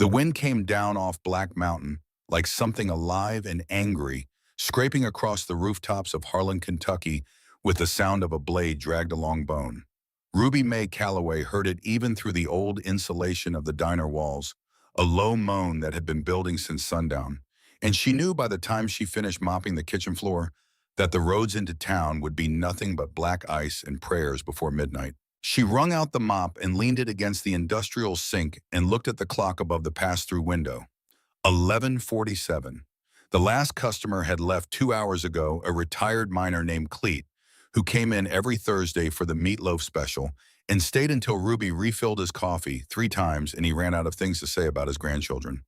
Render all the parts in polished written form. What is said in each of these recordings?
wind came down off Black Mountain like something alive and angry, scraping across the rooftops of Harlan, Kentucky, with the sound of a blade dragged along bone. Ruby Mae Calloway heard it even through the old insulation of the diner walls, a low moan that had been building since sundown. And she knew by the time she finished mopping the kitchen floor that the roads into town would be nothing but black ice and prayers before midnight. She wrung out the mop and leaned it against the industrial sink and looked at the clock above the pass-through window. 11:47. The last customer had left 2 hours ago, a retired miner named Cleet, who came in every Thursday for the meatloaf special and stayed until Ruby refilled his coffee 3 times and he ran out of things to say about his grandchildren.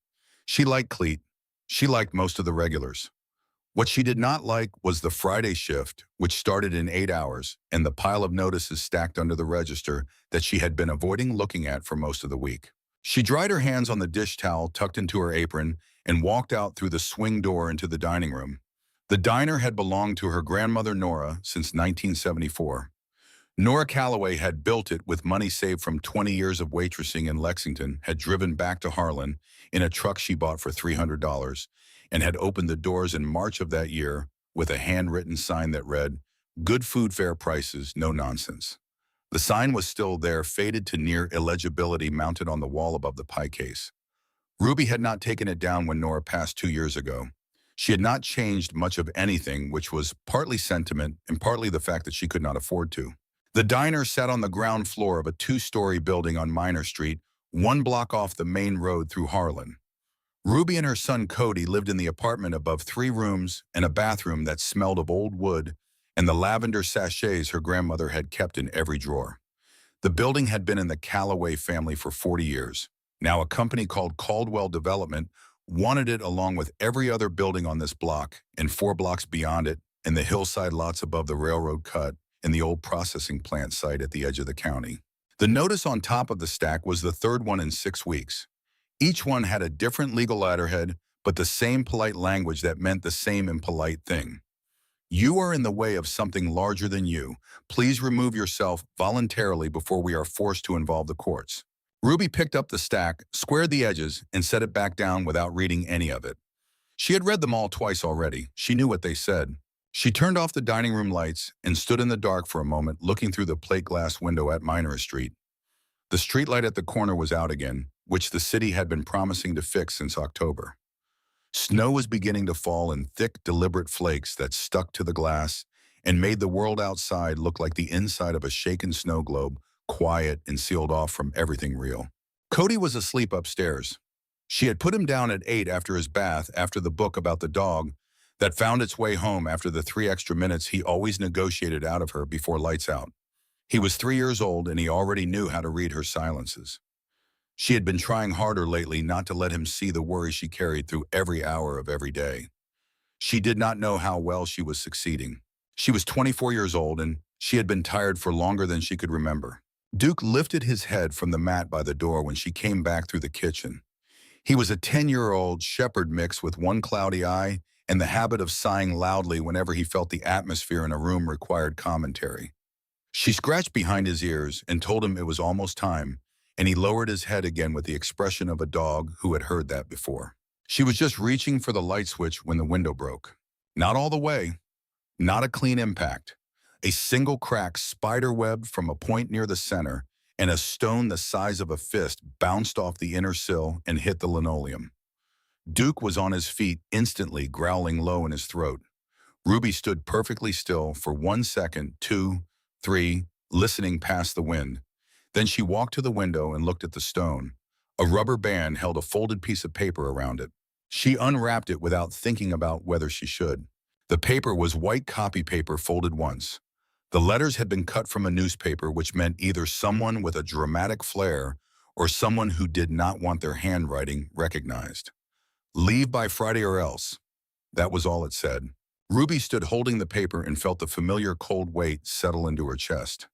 She liked Cleet. She liked most of the regulars. What she did not like was the Friday shift, which started in 8 hours, and the pile of notices stacked under the register that she had been avoiding looking at for most of the week. She dried her hands on the dish towel tucked into her apron and walked out through the swing door into the dining room. The diner had belonged to her grandmother Nora since 1974. Nora Calloway had built it with money saved from 20 years of waitressing in Lexington, had driven back to Harlan in a truck she bought for $300, and had opened the doors in March of that year with a handwritten sign that read, "Good food, fair prices, no nonsense." The sign was still there, faded to near illegibility, mounted on the wall above the pie case. Ruby had not taken it down when Nora passed 2 years ago. She had not changed much of anything, which was partly sentiment and partly the fact that she could not afford to. The diner sat on the ground floor of a 2-story building on Minor Street, 1 block off the main road through Harlan. Ruby and her son Cody lived in the apartment above 3 rooms and a bathroom that smelled of old wood and the lavender sachets her grandmother had kept in every drawer. The building had been in the Calloway family for 40 years. Now a company called Caldwell Development wanted it along with every other building on this block and 4 blocks beyond it and the hillside lots above the railroad cut and the old processing plant site at the edge of the county. The notice on top of the stack was the 3rd one in 6 weeks. Each one had a different legal letterhead, but the same polite language that meant the same impolite thing. You are in the way of something larger than you. Please remove yourself voluntarily before we are forced to involve the courts. Ruby picked up the stack, squared the edges, and set it back down without reading any of it. She had read them all twice already. She knew what they said. She turned off the dining room lights and stood in the dark for a moment, looking through the plate glass window at Minor Street. The streetlight at the corner was out again, which the city had been promising to fix since October. Snow was beginning to fall in thick, deliberate flakes that stuck to the glass and made the world outside look like the inside of a shaken snow globe, quiet and sealed off from everything real. Cody was asleep upstairs. She had put him down at 8 after his bath, after the book about the dog that found its way home after the 3 extra minutes he always negotiated out of her before lights out. He was 3 years old and he already knew how to read her silences. She had been trying harder lately not to let him see the worry she carried through every hour of every day. She did not know how well she was succeeding. She was 24 years old and she had been tired for longer than she could remember. Duke lifted his head from the mat by the door when she came back through the kitchen. He was a 10-year-old shepherd mix with one cloudy eye and the habit of sighing loudly whenever he felt the atmosphere in a room required commentary. She scratched behind his ears and told him it was almost time, and he lowered his head again with the expression of a dog who had heard that before. She was just reaching for the light switch when the window broke. Not all the way. Not a clean impact. A single crack spiderwebbed from a point near the center, and a stone the size of a fist bounced off the inner sill and hit the linoleum. Duke was on his feet instantly, growling low in his throat. Ruby stood perfectly still for 1 second, 2, 3, listening past the wind. Then she walked to the window and looked at the stone. A rubber band held a folded piece of paper around it. She unwrapped it without thinking about whether she should. The paper was white copy paper folded once. The letters had been cut from a newspaper, which meant either someone with a dramatic flair or someone who did not want their handwriting recognized. Leave by Friday or else. That was all it said. Ruby stood holding the paper and felt the familiar cold weight settle into her chest.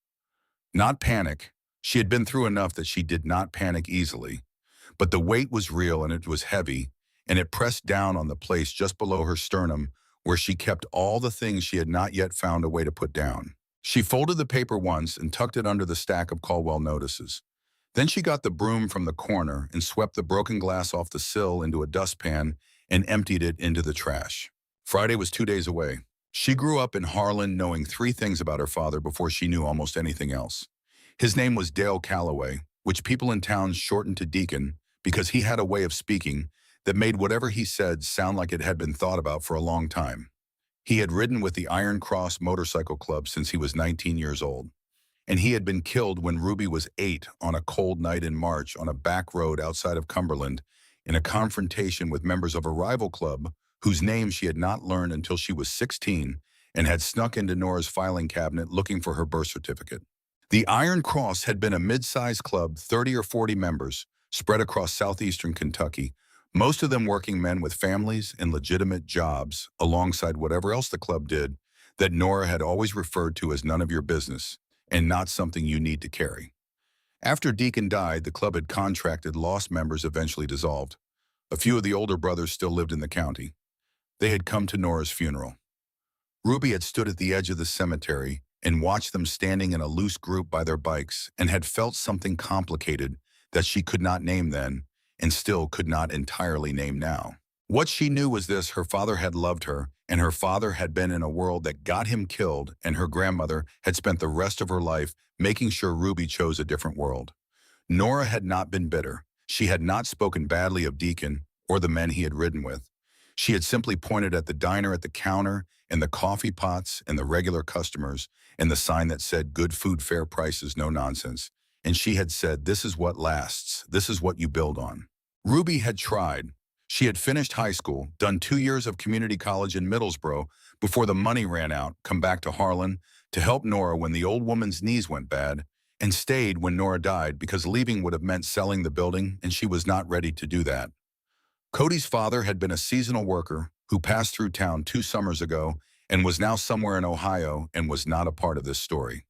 Not panic. She had been through enough that she did not panic easily. But the weight was real and it was heavy, and it pressed down on the place just below her sternum where she kept all the things she had not yet found a way to put down. She folded the paper once and tucked it under the stack of Caldwell notices. Then she got the broom from the corner and swept the broken glass off the sill into a dustpan and emptied it into the trash. Friday was 2 days away. She grew up in Harlan knowing three things about her father before she knew almost anything else. His name was Dale Calloway, which people in town shortened to Deacon because he had a way of speaking that made whatever he said sound like it had been thought about for a long time. He had ridden with the Iron Cross Motorcycle Club since he was 19 years old, and he had been killed when Ruby was 8 on a cold night in March on a back road outside of Cumberland in a confrontation with members of a rival club whose name she had not learned until she was 16 and had snuck into Nora's filing cabinet looking for her birth certificate. The Iron Cross had been a mid-sized club, 30 or 40 members, spread across southeastern Kentucky, most of them working men with families and legitimate jobs, alongside whatever else the club did that Nora had always referred to as none of your business and not something you need to carry. After Deacon died, the club had contracted lost members eventually dissolved. A few of the older brothers still lived in the county. They had come to Nora's funeral. Ruby had stood at the edge of the cemetery and watched them standing in a loose group by their bikes and had felt something complicated that she could not name then and still could not entirely name now. What she knew was this: her father had loved her, and her father had been in a world that got him killed, and her grandmother had spent the rest of her life making sure Ruby chose a different world. Nora had not been bitter. She had not spoken badly of Deacon or the men he had ridden with. She had simply pointed at the diner at the counter and the coffee pots and the regular customers and the sign that said good food, fair prices, no nonsense. And she had said, this is what lasts. This is what you build on. Ruby had tried. She had finished high school, done 2 years of community college in Middlesbrough before the money ran out, come back to Harlan to help Nora when the old woman's knees went bad, and stayed when Nora died because leaving would have meant selling the building, and she was not ready to do that. Cody's father had been a seasonal worker who passed through town 2 summers ago and was now somewhere in Ohio and was not a part of this story.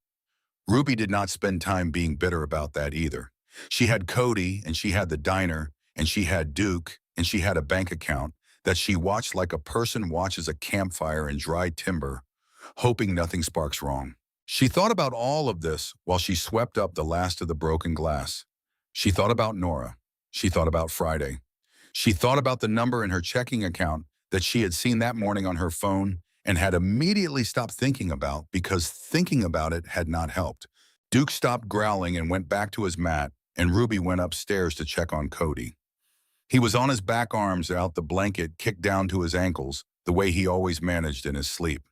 Ruby did not spend time being bitter about that either. She had Cody, and she had the diner, and she had Duke, and she had a bank account that she watched like a person watches a campfire in dry timber, hoping nothing sparks wrong. She thought about all of this while she swept up the last of the broken glass. She thought about Nora. She thought about Friday. She thought about the number in her checking account that she had seen that morning on her phone and had immediately stopped thinking about because thinking about it had not helped. Duke stopped growling and went back to his mat, and Ruby went upstairs to check on Cody. He was on his back arms out, the blanket kicked down to his ankles, the way he always managed in his sleep.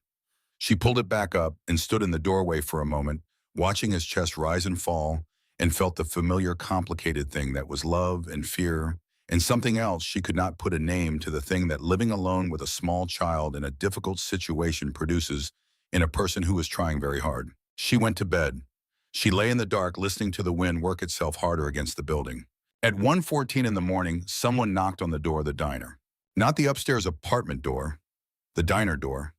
She pulled it back up and stood in the doorway for a moment, watching his chest rise and fall, and felt the familiar complicated thing that was love and fear, and something else she could not put a name to, the thing that living alone with a small child in a difficult situation produces in a person who is trying very hard. She went to bed. She lay in the dark listening to the wind work itself harder against the building. At 1:14 in the morning, someone knocked on the door of the diner. Not the upstairs apartment door, the diner door.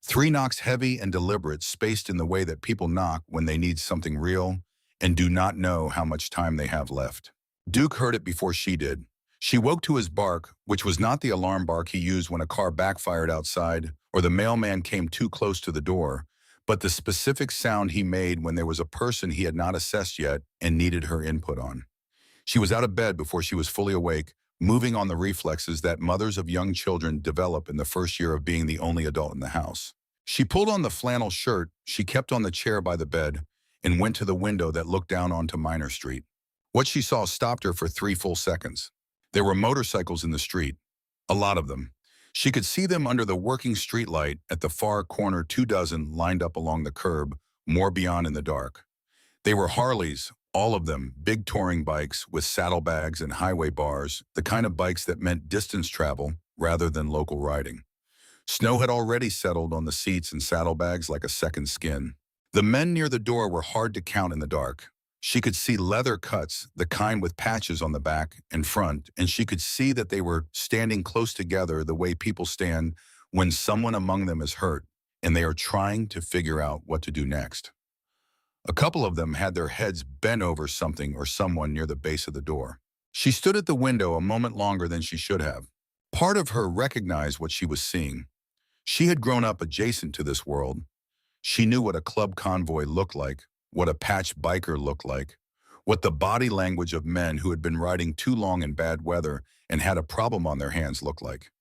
3 knocks, heavy and deliberate, spaced in the way that people knock when they need something real and do not know how much time they have left. Duke heard it before she did. She woke to his bark, which was not the alarm bark he used when a car backfired outside or the mailman came too close to the door, but the specific sound he made when there was a person he had not assessed yet and needed her input on. She was out of bed before she was fully awake, moving on the reflexes that mothers of young children develop in the first year of being the only adult in the house. She pulled on the flannel shirt she kept on the chair by the bed and went to the window that looked down onto Minor Street. What she saw stopped her for 3 full seconds. There were motorcycles in the street, a lot of them. She could see them under the working streetlight at the far corner, 2 dozen lined up along the curb, more beyond in the dark. They were Harleys, all of them, big touring bikes with saddlebags and highway bars, the kind of bikes that meant distance travel rather than local riding. Snow had already settled on the seats and saddlebags like a second skin. The men near the door were hard to count in the dark. She could see leather cuts, the kind with patches on the back and front, and she could see that they were standing close together the way people stand when someone among them is hurt and they are trying to figure out what to do next. A couple of them had their heads bent over something or someone near the base of the door. She stood at the window a moment longer than she should have. Part of her recognized what she was seeing. She had grown up adjacent to this world. She knew what a club convoy looked like, what a patch biker looked like, what the body language of men who had been riding too long in bad weather and had a problem on their hands looked like.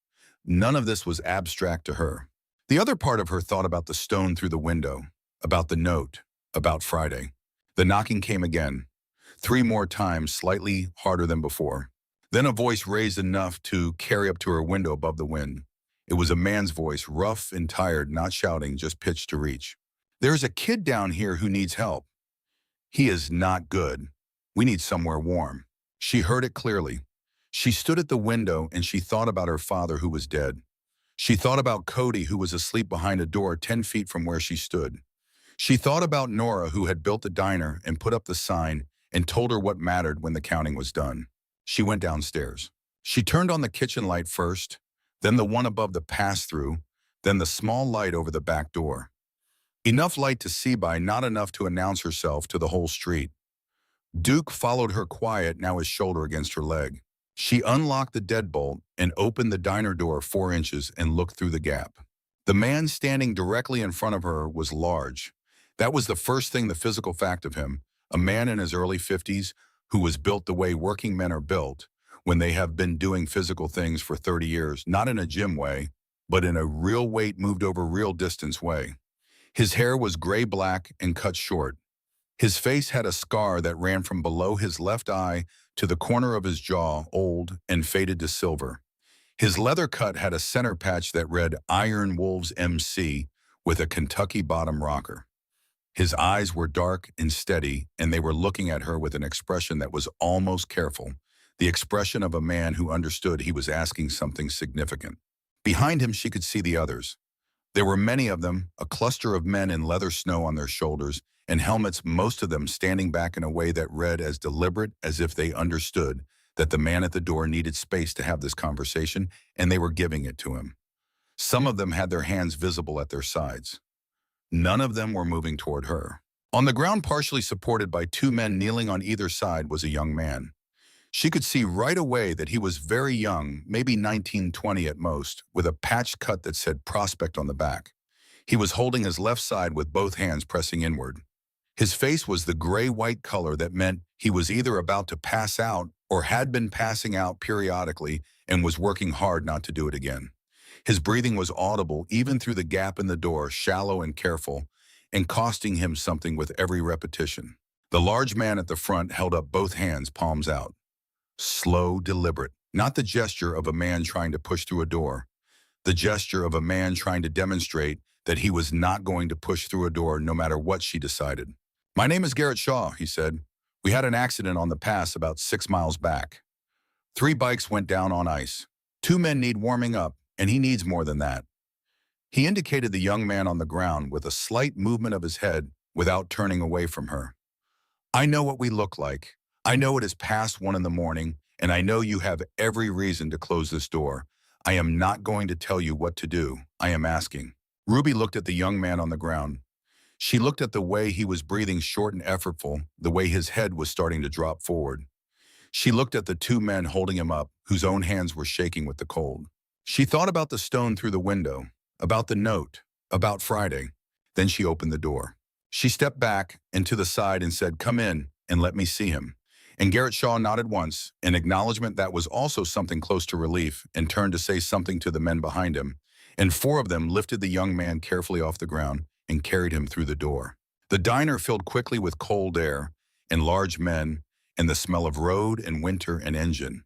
None of this was abstract to her. The other part of her thought about the stone through the window, about the note, about Friday. The knocking came again, 3 more times, slightly harder than before. Then a voice raised enough to carry up to her window above the wind. It was a man's voice, rough and tired, not shouting, just pitched to reach. "There's a kid down here who needs help. He is not good. We need somewhere warm." She heard it clearly. She stood at the window and she thought about her father who was dead. She thought about Cody who was asleep behind a door 10 feet from where she stood. She thought about Nora who had built the diner and put up the sign and told her what mattered when the counting was done. She went downstairs. She turned on the kitchen light first, then the one above the pass-through, then the small light over the back door. Enough light to see by, not enough to announce herself to the whole street. Duke followed her quiet, now his shoulder against her leg. She unlocked the deadbolt and opened the diner door 4 inches and looked through the gap. The man standing directly in front of her was large. That was the first thing, the physical fact of him, a man in his early 50s who was built the way working men are built when they have been doing physical things for 30 years, not in a gym way, but in a real weight moved over real distance way. His hair was gray-black and cut short. His face had a scar that ran from below his left eye to the corner of his jaw, old and faded to silver. His leather cut had a center patch that read Iron Wolves MC with a Kentucky bottom rocker. His eyes were dark and steady, and they were looking at her with an expression that was almost careful, the expression of a man who understood he was asking something significant. Behind him, she could see the others. There were many of them, a cluster of men in leather snow on their shoulders and helmets, most of them standing back in a way that read as deliberate as if they understood that the man at the door needed space to have this conversation, and they were giving it to him. Some of them had their hands visible at their sides. None of them were moving toward her. On the ground, partially supported by 2 men kneeling on either side, was a young man. She could see right away that he was very young, maybe 19, 20 at most, with a patched cut that said Prospect on the back. He was holding his left side with both hands pressing inward. His face was the gray-white color that meant he was either about to pass out or had been passing out periodically and was working hard not to do it again. His breathing was audible even through the gap in the door, shallow and careful, and costing him something with every repetition. The large man at the front held up both hands, palms out. Slow, deliberate, not the gesture of a man trying to push through a door, the gesture of a man trying to demonstrate that he was not going to push through a door no matter what she decided. "My name is Garrett Shaw," he said. "We had an accident on the pass about 6 miles back. 3 bikes went down on ice. 2 men need warming up, and he needs more than that." He indicated the young man on the ground with a slight movement of his head without turning away from her. "I know what we look like. I know it is past 1 in the morning, and I know you have every reason to close this door. I am not going to tell you what to do. I am asking." Ruby looked at the young man on the ground. She looked at the way he was breathing short and effortful, the way his head was starting to drop forward. She looked at the 2 men holding him up, whose own hands were shaking with the cold. She thought about the stone through the window, about the note, about Friday. Then she opened the door. She stepped back and to the side and said, "Come in and let me see him." And Garrett Shaw nodded once, an acknowledgement that was also something close to relief, and turned to say something to the men behind him. And 4 of them lifted the young man carefully off the ground and carried him through the door. The diner filled quickly with cold air and large men and the smell of road and winter and engine.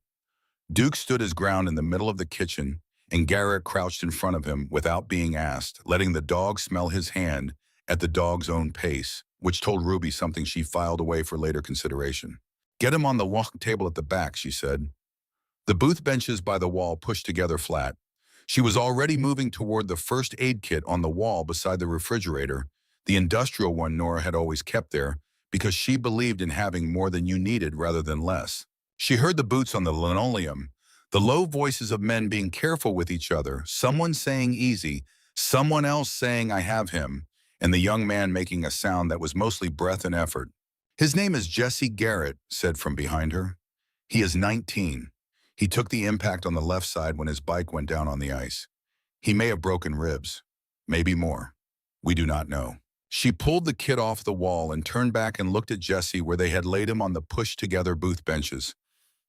Duke stood his ground in the middle of the kitchen, and Garrett crouched in front of him without being asked, letting the dog smell his hand at the dog's own pace, which told Ruby something she filed away for later consideration. "Get him on the walk table at the back," she said. The booth benches by the wall pushed together flat. She was already moving toward the first aid kit on the wall beside the refrigerator, the industrial one Nora had always kept there, because she believed in having more than you needed rather than less. She heard the boots on the linoleum, the low voices of men being careful with each other, someone saying easy, someone else saying I have him, and the young man making a sound that was mostly breath and effort. "His name is Jesse Garrett," said from behind her. "He is 19. He took the impact on the left side when his bike went down on the ice. He may have broken ribs, maybe more. We do not know." She pulled the kit off the wall and turned back and looked at Jesse where they had laid him on the pushed-together booth benches.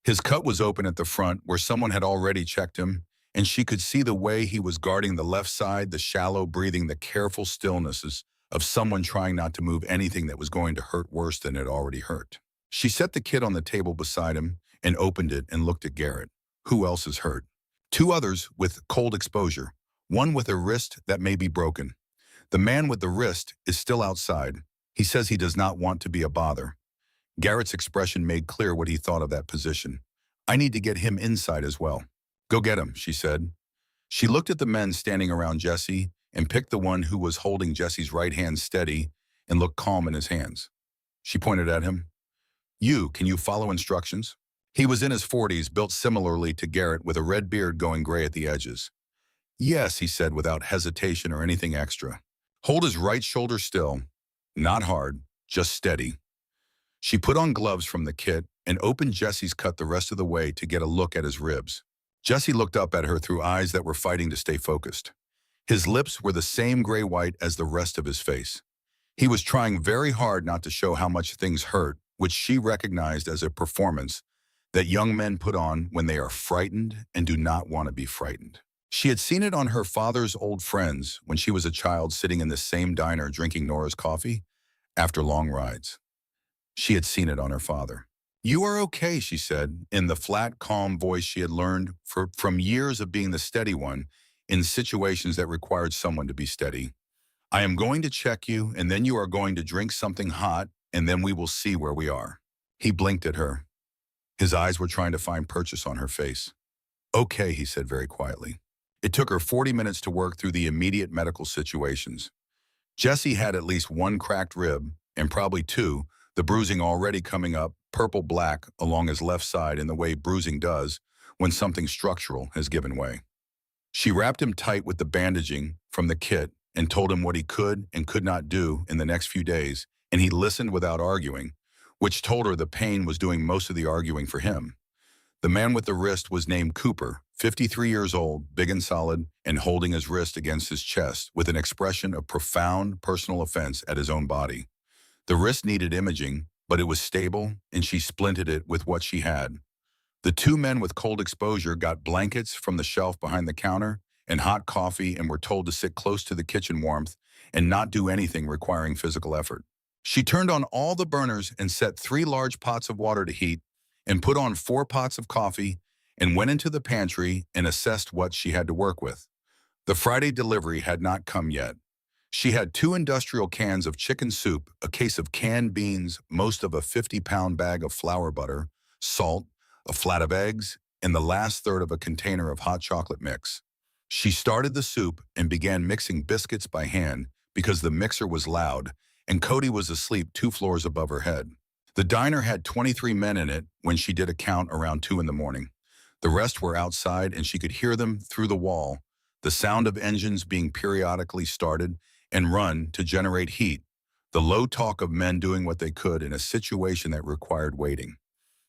His cut was open at the front where someone had already checked him, and she could see the way he was guarding the left side, the shallow breathing, the careful stillnesses of someone trying not to move anything that was going to hurt worse than it already hurt. She set the kit on the table beside him and opened it and looked at Garrett. Who else is hurt? Two others with cold exposure, one with a wrist that may be broken. The man with the wrist is still outside. He says he does not want to be a bother. Garrett's expression made clear what he thought of that position. I need to get him inside as well. Go get him, she said. She looked at the men standing around Jesse and picked the one who was holding Jesse's right hand steady and looked calm in his hands. She pointed at him. Can you follow instructions? He was in his 40s, built similarly to Garrett with a red beard going gray at the edges. Yes, he said without hesitation or anything extra. Hold his right shoulder still. Not hard, just steady. She put on gloves from the kit and opened Jesse's cut the rest of the way to get a look at his ribs. Jesse looked up at her through eyes that were fighting to stay focused. His lips were the same gray-white as the rest of his face. He was trying very hard not to show how much things hurt, which she recognized as a performance that young men put on when they are frightened and do not want to be frightened. She had seen it on her father's old friends when she was a child sitting in the same diner drinking Nora's coffee after long rides. She had seen it on her father. You are okay, she said, in the flat, calm voice she had learned from years of being the steady one in situations that required someone to be steady. I am going to check you, and then you are going to drink something hot, and then we will see where we are. He blinked at her. His eyes were trying to find purchase on her face. Okay, he said very quietly. It took her 40 minutes to work through the immediate medical situations. Jesse had at least one cracked rib, and probably two, the bruising already coming up, purple-black, along his left side in the way bruising does when something structural has given way. She wrapped him tight with the bandaging from the kit and told him what he could and could not do in the next few days, and he listened without arguing, which told her the pain was doing most of the arguing for him. The man with the wrist was named Cooper, 53 years old, big and solid, and holding his wrist against his chest with an expression of profound personal offense at his own body. The wrist needed imaging, but it was stable, and she splinted it with what she had. The two men with cold exposure got blankets from the shelf behind the counter and hot coffee and were told to sit close to the kitchen warmth and not do anything requiring physical effort. She turned on all the burners and set 3 large pots of water to heat and put on 4 pots of coffee and went into the pantry and assessed what she had to work with. The Friday delivery had not come yet. She had 2 industrial cans of chicken soup, a case of canned beans, most of a 50-pound bag of flour butter, salt, a flat of eggs, and the last third of a container of hot chocolate mix. She started the soup and began mixing biscuits by hand because the mixer was loud and Cody was asleep 2 floors above her head. The diner had 23 men in it when she did a count around 2 in the morning. The rest were outside and she could hear them through the wall, the sound of engines being periodically started and run to generate heat, the low talk of men doing what they could in a situation that required waiting.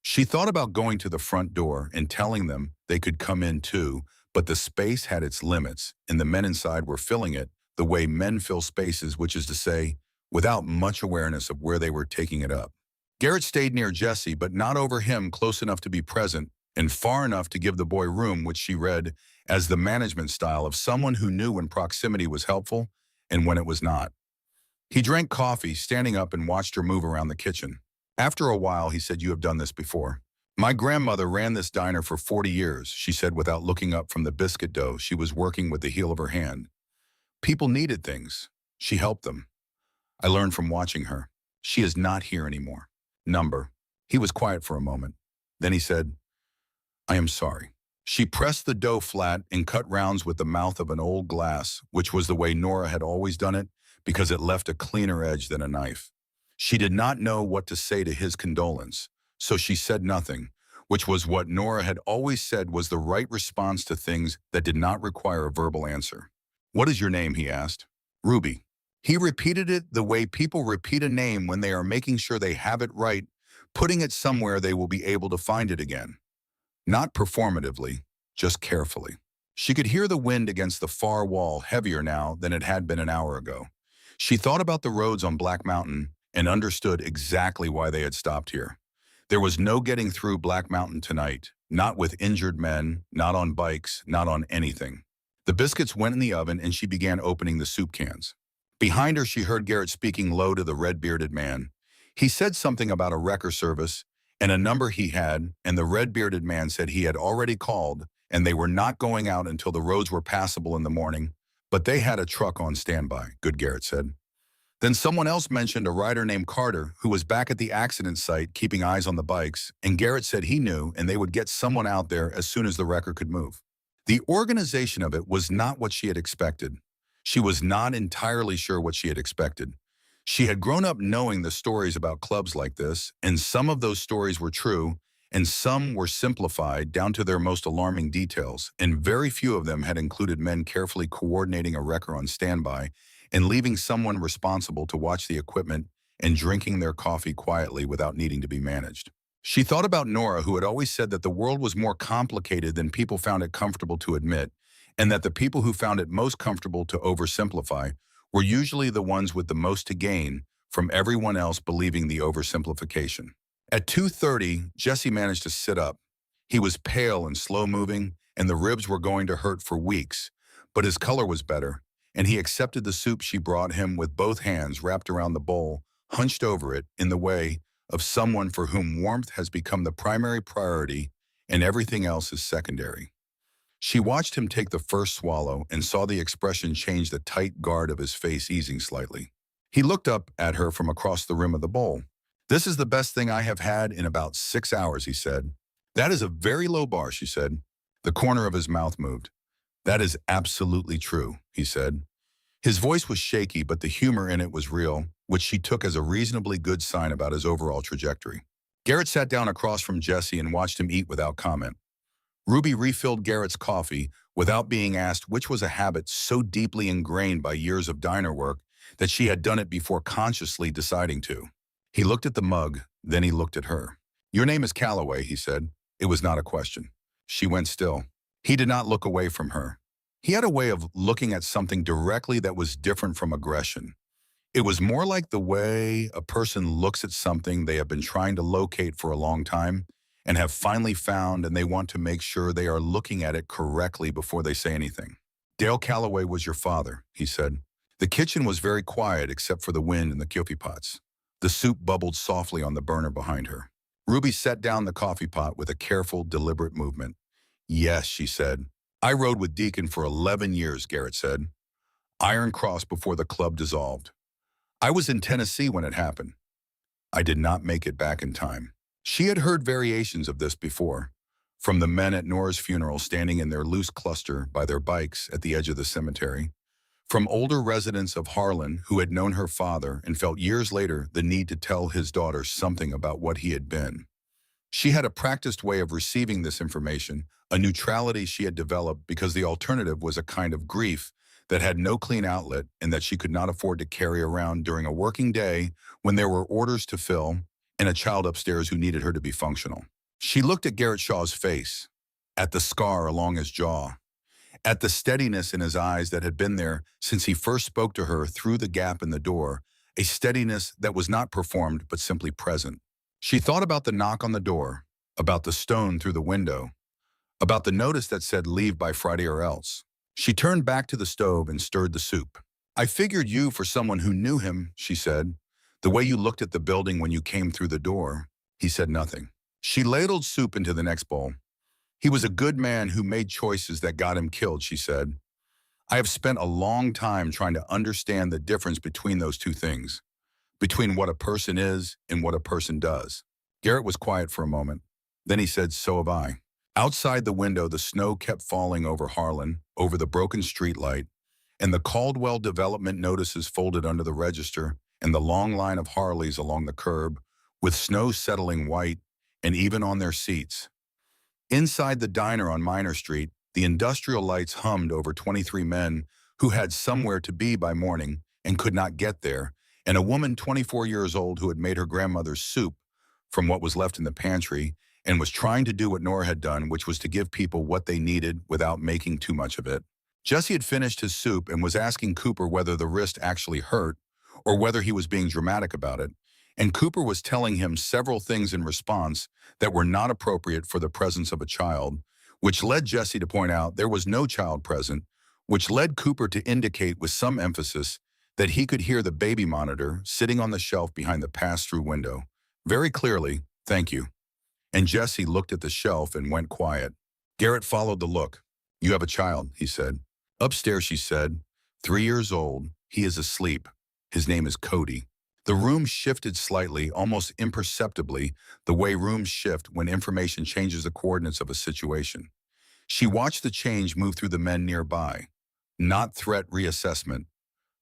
She thought about going to the front door and telling them they could come in too, but the space had its limits, and the men inside were filling it the way men fill spaces, which is to say, without much awareness of where they were taking it up. Garrett stayed near Jesse, but not over him, close enough to be present, and far enough to give the boy room, which she read as the management style of someone who knew when proximity was helpful and when it was not. He drank coffee, standing up, and watched her move around the kitchen. After a while, he said, "You have done this before." "My grandmother ran this diner for 40 years, she said without looking up from the biscuit dough she was working with the heel of her hand. People needed things. She helped them. I learned from watching her. She is not here anymore. Number." He was quiet for a moment. Then he said, "I am sorry." She pressed the dough flat and cut rounds with the mouth of an old glass, which was the way Nora had always done it, because it left a cleaner edge than a knife. She did not know what to say to his condolence, so she said nothing, which was what Nora had always said was the right response to things that did not require a verbal answer. "What is your name?" he asked. "Ruby." He repeated it the way people repeat a name when they are making sure they have it right, putting it somewhere they will be able to find it again. Not performatively, just carefully. She could hear the wind against the far wall, heavier now than it had been an hour ago. She thought about the roads on Black Mountain and understood exactly why they had stopped here. There was no getting through Black Mountain tonight, not with injured men, not on bikes, not on anything. The biscuits went in the oven and she began opening the soup cans. Behind her, she heard Garrett speaking low to the red-bearded man. He said something about a wrecker service and a number he had, and the red-bearded man said he had already called and they were not going out until the roads were passable in the morning, but they had a truck on standby, good Garrett said. Then someone else mentioned a rider named Carter who was back at the accident site keeping eyes on the bikes, and Garrett said he knew and they would get someone out there as soon as the wrecker could move. The organization of it was not what she had expected. She was not entirely sure what she had expected. She had grown up knowing the stories about clubs like this, and some of those stories were true, and some were simplified down to their most alarming details, and very few of them had included men carefully coordinating a wrecker on standby and leaving someone responsible to watch the equipment and drinking their coffee quietly without needing to be managed. She thought about Nora, who had always said that the world was more complicated than people found it comfortable to admit, and that the people who found it most comfortable to oversimplify were usually the ones with the most to gain from everyone else believing the oversimplification. At 2:30, Jesse managed to sit up. He was pale and slow-moving, and the ribs were going to hurt for weeks, but his color was better, and he accepted the soup she brought him with both hands wrapped around the bowl, hunched over it in the way of someone for whom warmth has become the primary priority and everything else is secondary. She watched him take the first swallow and saw the expression change, the tight guard of his face easing slightly. He looked up at her from across the rim of the bowl. "This is the best thing I have had in about 6 hours," he said. "That is a very low bar," she said. The corner of his mouth moved. "That is absolutely true," he said. His voice was shaky, but the humor in it was real, which she took as a reasonably good sign about his overall trajectory. Garrett sat down across from Jesse and watched him eat without comment. Ruby refilled Garrett's coffee without being asked, which was a habit so deeply ingrained by years of diner work that she had done it before consciously deciding to. He looked at the mug, then he looked at her. "Your name is Calloway," he said. It was not a question. She went still. He did not look away from her. He had a way of looking at something directly that was different from aggression. It was more like the way a person looks at something they have been trying to locate for a long time and have finally found, and they want to make sure they are looking at it correctly before they say anything. "Dale Calloway was your father," he said. The kitchen was very quiet except for the wind and the coffee pots. The soup bubbled softly on the burner behind her. Ruby set down the coffee pot with a careful, deliberate movement. "Yes," she said. "I rode with Deacon for 11 years, Garrett said. Iron Cross before the club dissolved. I was in Tennessee when it happened. I did not make it back in time." She had heard variations of this before, from the men at Nora's funeral standing in their loose cluster by their bikes at the edge of the cemetery, from older residents of Harlan who had known her father and felt years later the need to tell his daughter something about what he had been. She had a practiced way of receiving this information, a neutrality she had developed because the alternative was a kind of grief that had no clean outlet and that she could not afford to carry around during a working day when there were orders to fill and a child upstairs who needed her to be functional. She looked at Garrett Shaw's face, at the scar along his jaw, at the steadiness in his eyes that had been there since he first spoke to her through the gap in the door, a steadiness that was not performed but simply present. She thought about the knock on the door, about the stone through the window, about the notice that said leave by Friday or else. She turned back to the stove and stirred the soup. "I figured you for someone who knew him," she said. "The way you looked at the building when you came through the door." He said nothing. She ladled soup into the next bowl. "He was a good man who made choices that got him killed," she said. "I have spent a long time trying to understand the difference between those two things, between what a person is and what a person does." Garrett was quiet for a moment. Then he said, "So have I." Outside the window, the snow kept falling over Harlan, over the broken streetlight, and the Caldwell development notices folded under the register, and the long line of Harleys along the curb, with snow settling white and even on their seats. Inside the diner on Minor Street, the industrial lights hummed over 23 men who had somewhere to be by morning and could not get there, and a woman 24 years old who had made her grandmother's soup from what was left in the pantry and was trying to do what Nora had done, which was to give people what they needed without making too much of it. Jesse had finished his soup and was asking Cooper whether the wrist actually hurt, or whether he was being dramatic about it, and Cooper was telling him several things in response that were not appropriate for the presence of a child, which led Jesse to point out there was no child present, which led Cooper to indicate with some emphasis that he could hear the baby monitor sitting on the shelf behind the pass-through window. Very clearly, thank you. And Jesse looked at the shelf and went quiet. Garrett followed the look. You have a child, he said. Upstairs, she said. 3 years old. He is asleep. His name is Cody. The room shifted slightly, almost imperceptibly, the way rooms shift when information changes the coordinates of a situation. She watched the change move through the men nearby. Not threat reassessment.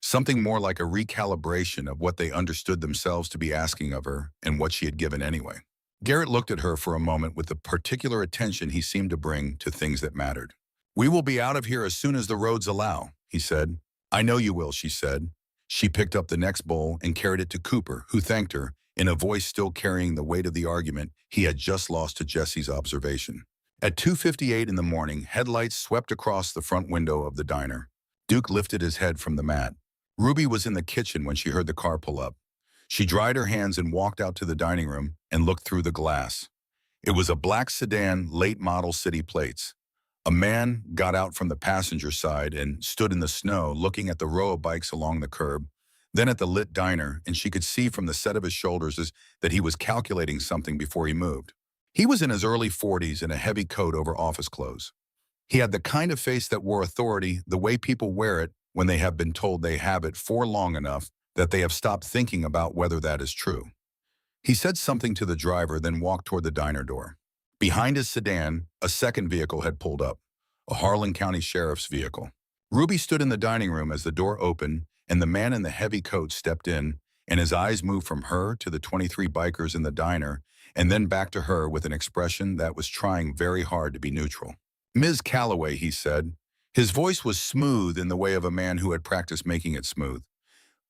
Something more like a recalibration of what they understood themselves to be asking of her and what she had given anyway. Garrett looked at her for a moment with the particular attention he seemed to bring to things that mattered. We will be out of here as soon as the roads allow, he said. I know you will, she said. She picked up the next bowl and carried it to Cooper, who thanked her, in a voice still carrying the weight of the argument he had just lost to Jesse's observation. At 2:58 in the morning, headlights swept across the front window of the diner. Duke lifted his head from the mat. Ruby was in the kitchen when she heard the car pull up. She dried her hands and walked out to the dining room and looked through the glass. It was a black sedan, late model city plates. A man got out from the passenger side and stood in the snow looking at the row of bikes along the curb, then at the lit diner, and she could see from the set of his shoulders that he was calculating something before he moved. He was in his early 40s in a heavy coat over office clothes. He had the kind of face that wore authority the way people wear it when they have been told they have it for long enough that they have stopped thinking about whether that is true. He said something to the driver, then walked toward the diner door. Behind his sedan, a second vehicle had pulled up, a Harlan County Sheriff's vehicle. Ruby stood in the dining room as the door opened and the man in the heavy coat stepped in, and his eyes moved from her to the 23 bikers in the diner and then back to her with an expression that was trying very hard to be neutral. Ms. Calloway, he said. His voice was smooth in the way of a man who had practiced making it smooth.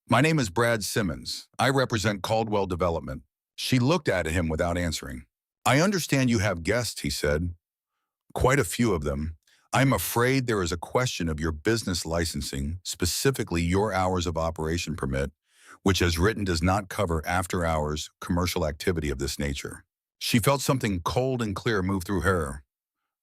My name is Brad Simmons. I represent Caldwell Development. She looked at him without answering. I understand you have guests, he said. Quite a few of them. I'm afraid there is a question of your business licensing, specifically your hours of operation permit, which as written does not cover after-hours commercial activity of this nature. She felt something cold and clear move through her.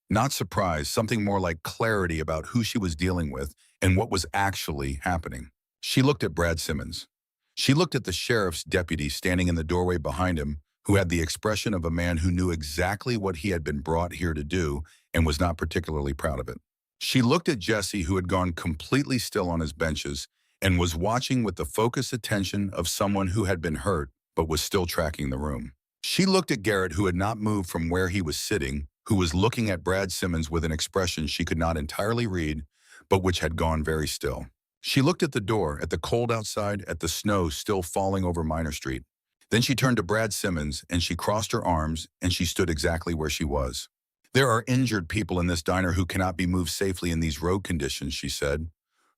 Not surprise, something more like clarity about who she was dealing with and what was actually happening. She looked at Brad Simmons. She looked at the sheriff's deputy standing in the doorway behind him, who had the expression of a man who knew exactly what he had been brought here to do and was not particularly proud of it. She looked at Jesse, who had gone completely still on his benches and was watching with the focused attention of someone who had been hurt but was still tracking the room. She looked at Garrett, who had not moved from where he was sitting, who was looking at Brad Simmons with an expression she could not entirely read, but which had gone very still. She looked at the door, at the cold outside, at the snow still falling over Minor Street. Then she turned to Brad Simmons, and she crossed her arms, and she stood exactly where she was. There are injured people in this diner who cannot be moved safely in these road conditions, she said.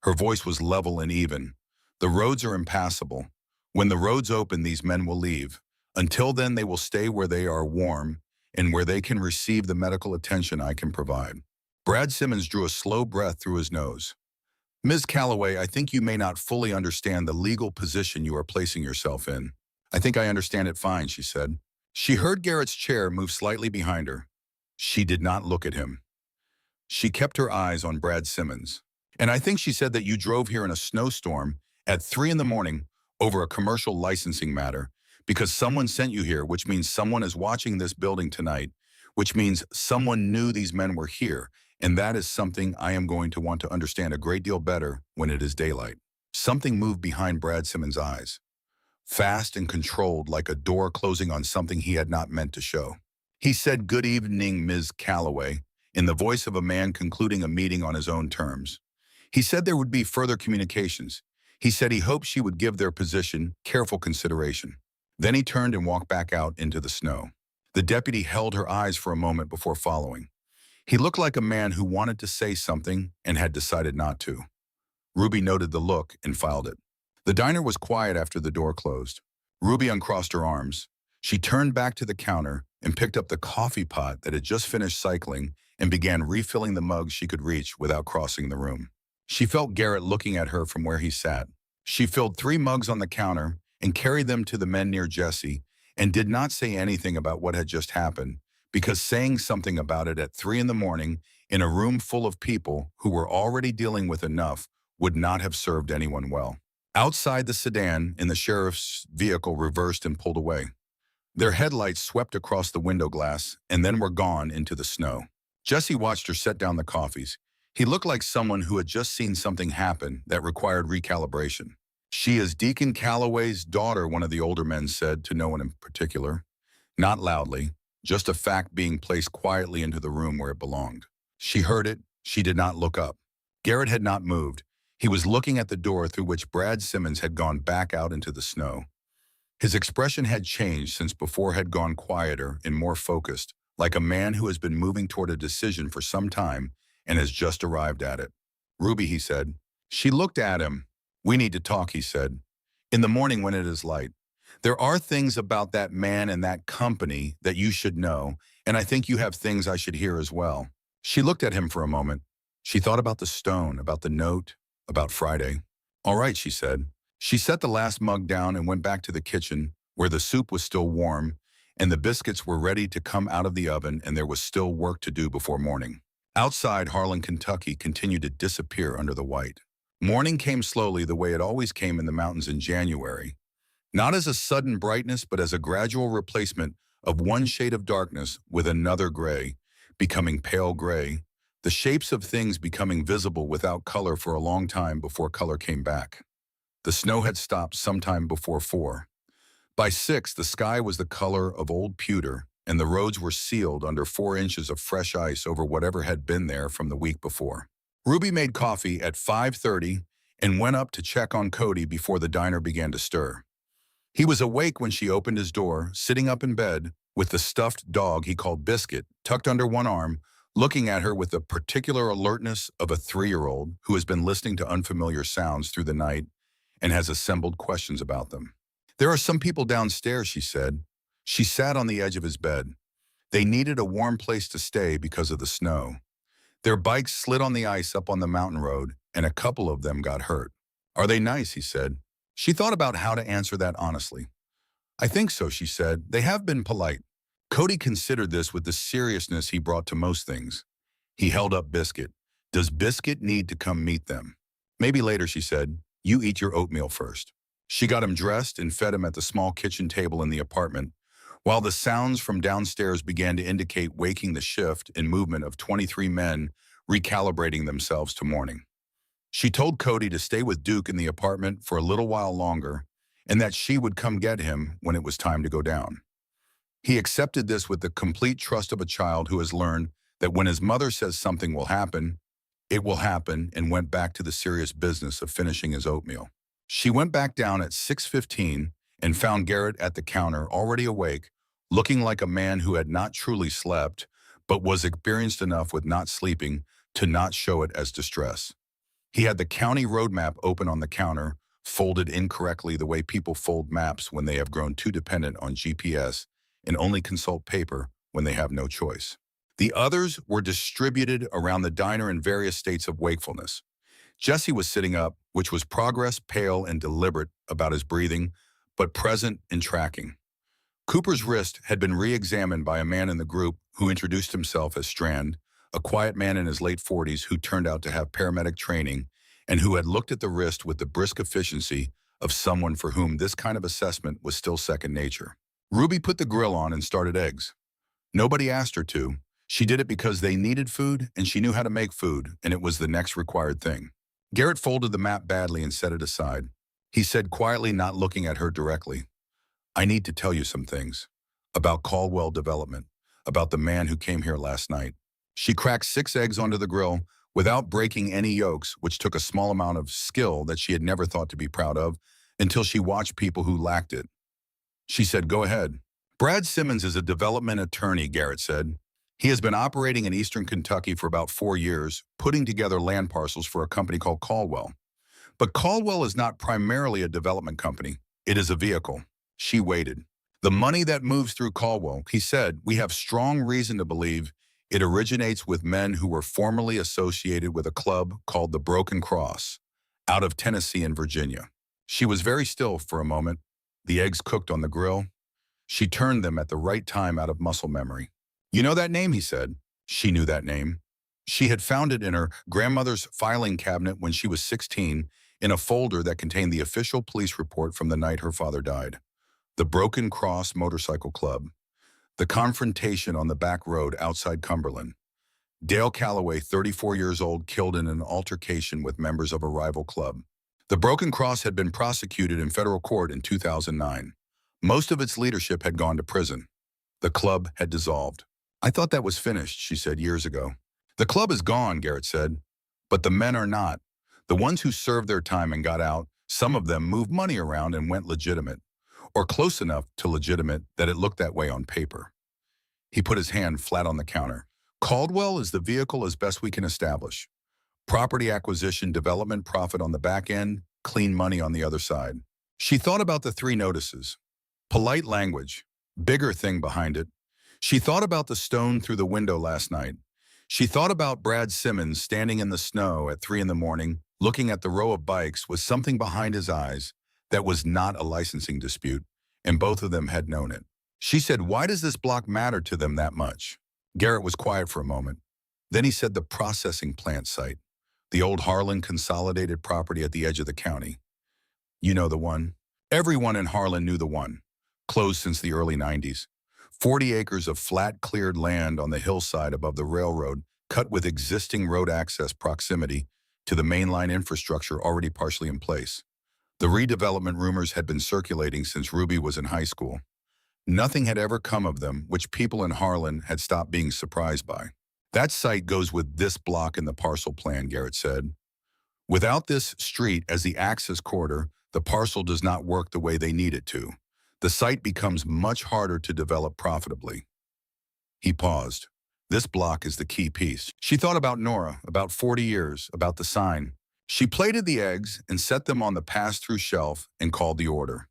Her voice was level and even. The roads are impassable. When the roads open, these men will leave. Until then, they will stay where they are warm and where they can receive the medical attention I can provide. Brad Simmons drew a slow breath through his nose. Ms. Calloway, I think you may not fully understand the legal position you are placing yourself in. I think I understand it fine, she said. She heard Garrett's chair move slightly behind her. She did not look at him. She kept her eyes on Brad Simmons. And I think she said that you drove here in a snowstorm at 3 in the morning over a commercial licensing matter because someone sent you here, which means someone is watching this building tonight, which means someone knew these men were here, and that is something I am going to want to understand a great deal better when it is daylight. Something moved behind Brad Simmons' eyes, fast and controlled like a door closing on something he had not meant to show. He said, "Good evening, Ms. Calloway," in the voice of a man concluding a meeting on his own terms. He said there would be further communications. He said he hoped she would give their position careful consideration. Then he turned and walked back out into the snow. The deputy held her eyes for a moment before following. He looked like a man who wanted to say something and had decided not to. Ruby noted the look and filed it. The diner was quiet after the door closed. Ruby uncrossed her arms. She turned back to the counter and picked up the coffee pot that had just finished cycling and began refilling the mugs she could reach without crossing the room. She felt Garrett looking at her from where he sat. She filled 3 mugs on the counter and carried them to the men near Jesse and did not say anything about what had just happened because saying something about it at 3 in the morning in a room full of people who were already dealing with enough would not have served anyone well. Outside the sedan in the sheriff's vehicle reversed and pulled away. Their headlights swept across the window glass and then were gone into the snow. Jesse watched her set down the coffees. He looked like someone who had just seen something happen that required recalibration. She is Deacon Calloway's daughter, one of the older men said to no one in particular. Not loudly, just a fact being placed quietly into the room where it belonged. She heard it. She did not look up. Garrett had not moved. He was looking at the door through which Brad Simmons had gone back out into the snow. His expression had changed since before had gone quieter and more focused, like a man who has been moving toward a decision for some time and has just arrived at it. Ruby, he said. She looked at him. We need to talk, he said. In the morning when it is light. There are things about that man and that company that you should know, and I think you have things I should hear as well. She looked at him for a moment. She thought about the stone, about the note, about Friday. All right, she said. She set the last mug down and went back to the kitchen, where the soup was still warm, and the biscuits were ready to come out of the oven, and there was still work to do before morning. Outside, Harlan, Kentucky continued to disappear under the white. Morning came slowly the way it always came in the mountains in January, not as a sudden brightness, but as a gradual replacement of one shade of darkness with another gray, becoming pale gray, the shapes of things becoming visible without color for a long time before color came back. The snow had stopped sometime before 4. By 6, the sky was the color of old pewter, and the roads were sealed under 4 inches of fresh ice over whatever had been there from the week before. Ruby made coffee at 5:30 and went up to check on Cody before the diner began to stir. He was awake when she opened his door, sitting up in bed, with the stuffed dog he called Biscuit tucked under one arm, looking at her with the particular alertness of a 3-year-old who has been listening to unfamiliar sounds through the night and has assembled questions about them. There are some people downstairs, she said. She sat on the edge of his bed. They needed a warm place to stay because of the snow. Their bikes slid on the ice up on the mountain road, and a couple of them got hurt. Are they nice, he said. She thought about how to answer that honestly. I think so, she said. They have been polite. Cody considered this with the seriousness he brought to most things. He held up Biscuit. Does Biscuit need to come meet them? Maybe later, she said. You eat your oatmeal first. She got him dressed and fed him at the small kitchen table in the apartment, while the sounds from downstairs began to indicate waking the shift and movement of 23 men recalibrating themselves to morning. She told Cody to stay with Duke in the apartment for a little while longer and that she would come get him when it was time to go down. He accepted this with the complete trust of a child who has learned that when his mother says something will happen, it will happen, and went back to the serious business of finishing his oatmeal. She went back down at 6:15 and found Garrett at the counter, already awake, looking like a man who had not truly slept, but was experienced enough with not sleeping to not show it as distress. He had the county road map open on the counter, folded incorrectly the way people fold maps when they have grown too dependent on GPS and only consult paper when they have no choice. The others were distributed around the diner in various states of wakefulness. Jesse was sitting up, which was progress, pale and deliberate about his breathing, but present and tracking. Cooper's wrist had been re-examined by a man in the group who introduced himself as Strand, a quiet man in his late 40s who turned out to have paramedic training and who had looked at the wrist with the brisk efficiency of someone for whom this kind of assessment was still second nature. Ruby put the grill on and started eggs. Nobody asked her to. She did it because they needed food and she knew how to make food, and it was the next required thing. Garrett folded the map badly and set it aside. He said quietly, not looking at her directly, I need to tell you some things. About Caldwell Development. About the man who came here last night. She cracked 6 eggs onto the grill without breaking any yolks, which took a small amount of skill that she had never thought to be proud of until she watched people who lacked it. She said, go ahead. Brad Simmons is a development attorney, Garrett said. He has been operating in eastern Kentucky for about 4 years, putting together land parcels for a company called Caldwell. But Caldwell is not primarily a development company. It is a vehicle. She waited. The money that moves through Caldwell, he said, we have strong reason to believe it originates with men who were formerly associated with a club called the Broken Cross, out of Tennessee and Virginia. She was very still for a moment. The eggs cooked on the grill. She turned them at the right time out of muscle memory. You know that name, he said. She knew that name. She had found it in her grandmother's filing cabinet when she was 16 in a folder that contained the official police report from the night her father died. The Broken Cross Motorcycle Club. The confrontation on the back road outside Cumberland. Dale Calloway, 34 years old, killed in an altercation with members of a rival club. The Broken Cross had been prosecuted in federal court in 2009. Most of its leadership had gone to prison. The club had dissolved. I thought that was finished, she said years ago. The club is gone, Garrett said. But the men are not. The ones who served their time and got out, some of them moved money around and went legitimate, or close enough to legitimate that it looked that way on paper. He put his hand flat on the counter. Caldwell is the vehicle as best we can establish. Property acquisition, development, profit on the back end, clean money on the other side. She thought about the three notices. Polite language, bigger thing behind it. She thought about the stone through the window last night. She thought about Brad Simmons standing in the snow at 3 in the morning, looking at the row of bikes with something behind his eyes that was not a licensing dispute, and both of them had known it. She said, why does this block matter to them that much? Garrett was quiet for a moment. Then he said the processing plant site, the old Harlan consolidated property at the edge of the county. You know the one? Everyone in Harlan knew the one. Closed since the early 90s. 40 acres of flat cleared land on the hillside above the railroad, cut with existing road access proximity to the mainline infrastructure already partially in place. The redevelopment rumors had been circulating since Ruby was in high school. Nothing had ever come of them, which people in Harlan had stopped being surprised by. That site goes with this block in the parcel plan, Garrett said. Without this street as the access corridor, the parcel does not work the way they need it to. The site becomes much harder to develop profitably. He paused. This block is the key piece. She thought about Nora, about 40 years, about the sign. She plated the eggs and set them on the pass-through shelf and called the order.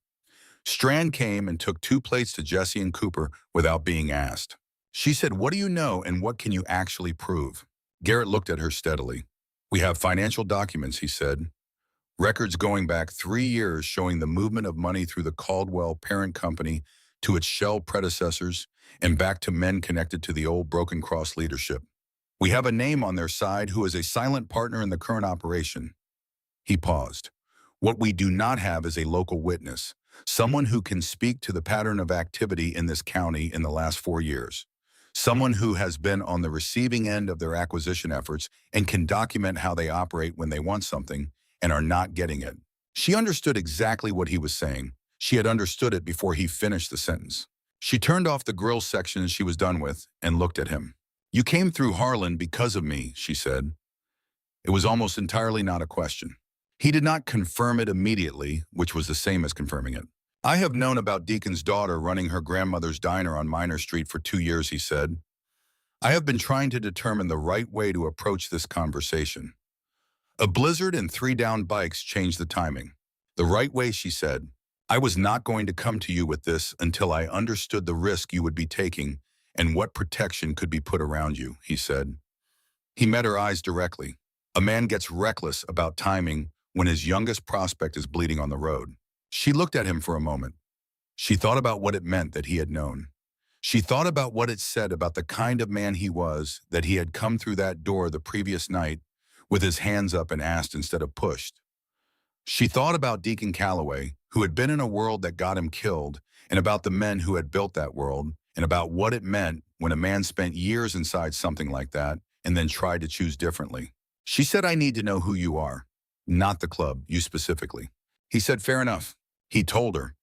Strand came and took 2 plates to Jesse and Cooper without being asked. She said, what do you know and what can you actually prove? Garrett looked at her steadily. We have financial documents, he said. Records going back 3 years showing the movement of money through the Caldwell parent company to its shell predecessors and back to men connected to the old Broken Cross leadership. We have a name on their side who is a silent partner in the current operation. He paused. What we do not have is a local witness, someone who can speak to the pattern of activity in this county in the last 4 years. Someone who has been on the receiving end of their acquisition efforts and can document how they operate when they want something and are not getting it. She understood exactly what he was saying. She had understood it before he finished the sentence. She turned off the grill section she was done with and looked at him. You came through Harlan because of me, she said. It was almost entirely not a question. He did not confirm it immediately, which was the same as confirming it. I have known about Deacon's daughter running her grandmother's diner on Minor Street for 2 years, he said. I have been trying to determine the right way to approach this conversation. A blizzard and 3 downed bikes changed the timing. The right way, she said. I was not going to come to you with this until I understood the risk you would be taking and what protection could be put around you, he said. He met her eyes directly. A man gets reckless about timing when his youngest prospect is bleeding on the road. She looked at him for a moment. She thought about what it meant that he had known. She thought about what it said about the kind of man he was, that he had come through that door the previous night with his hands up and asked instead of pushed. She thought about Deacon Calloway, who had been in a world that got him killed, and about the men who had built that world, and about what it meant when a man spent years inside something like that and then tried to choose differently. She said, I need to know who you are, not the club, you specifically. He said, fair enough. He told her.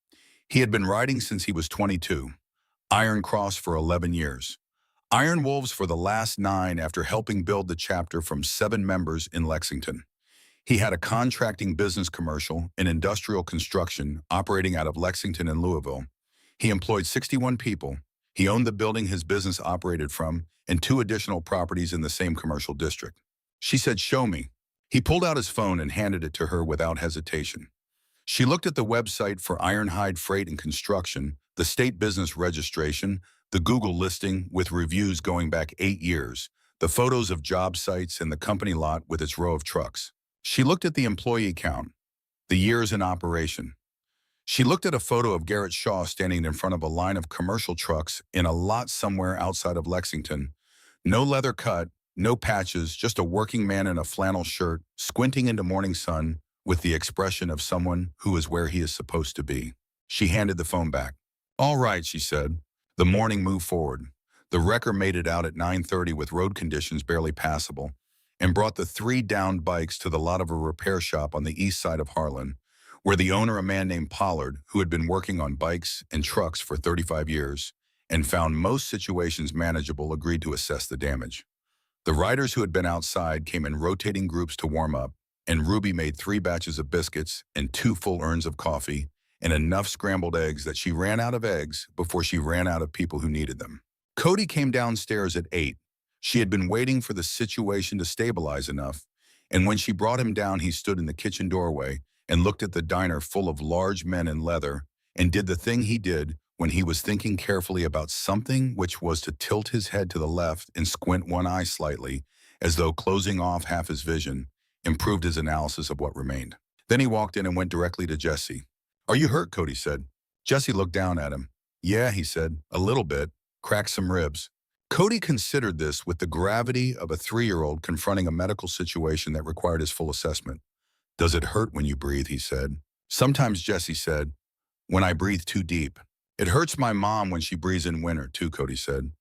He had been riding since he was 22. Iron Cross for 11 years. Iron Wolves for the last 9 after helping build the chapter from 7 members in Lexington. He had a contracting business commercial in industrial construction operating out of Lexington and Louisville. He employed 61 people. He owned the building his business operated from and 2 additional properties in the same commercial district. She said, show me. He pulled out his phone and handed it to her without hesitation. She looked at the website for Ironhide Freight and Construction, the state business registration, the Google listing with reviews going back 8 years, the photos of job sites and the company lot with its row of trucks. She looked at the employee count. The years in operation. She looked at a photo of Garrett Shaw standing in front of a line of commercial trucks in a lot somewhere outside of Lexington. No leather cut, no patches, just a working man in a flannel shirt, squinting into morning sun with the expression of someone who is where he is supposed to be. She handed the phone back. All right, she said. The morning moved forward. The wrecker made it out at 9:30 with road conditions barely passable and brought the three downed bikes to the lot of a repair shop on the east side of Harlan, where the owner, a man named Pollard, who had been working on bikes and trucks for 35 years and found most situations manageable, agreed to assess the damage. The riders who had been outside came in rotating groups to warm up, and Ruby made 3 batches of biscuits and 2 full urns of coffee and enough scrambled eggs that she ran out of eggs before she ran out of people who needed them. Cody came downstairs at 8. She had been waiting for the situation to stabilize enough, and when she brought him down, he stood in the kitchen doorway and looked at the diner full of large men in leather and did the thing he did when he was thinking carefully about something, which was to tilt his head to the left and squint one eye slightly, as though closing off half his vision improved his analysis of what remained. Then he walked in and went directly to Jesse. Are you hurt? Cody said. Jesse looked down at him. Yeah, he said, a little bit, cracked some ribs. Cody considered this with the gravity of a 3-year-old confronting a medical situation that required his full assessment. Does it hurt when you breathe? He said. Sometimes, Jesse said, when I breathe too deep. It hurts my mom when she breathes in winter, too, Cody said.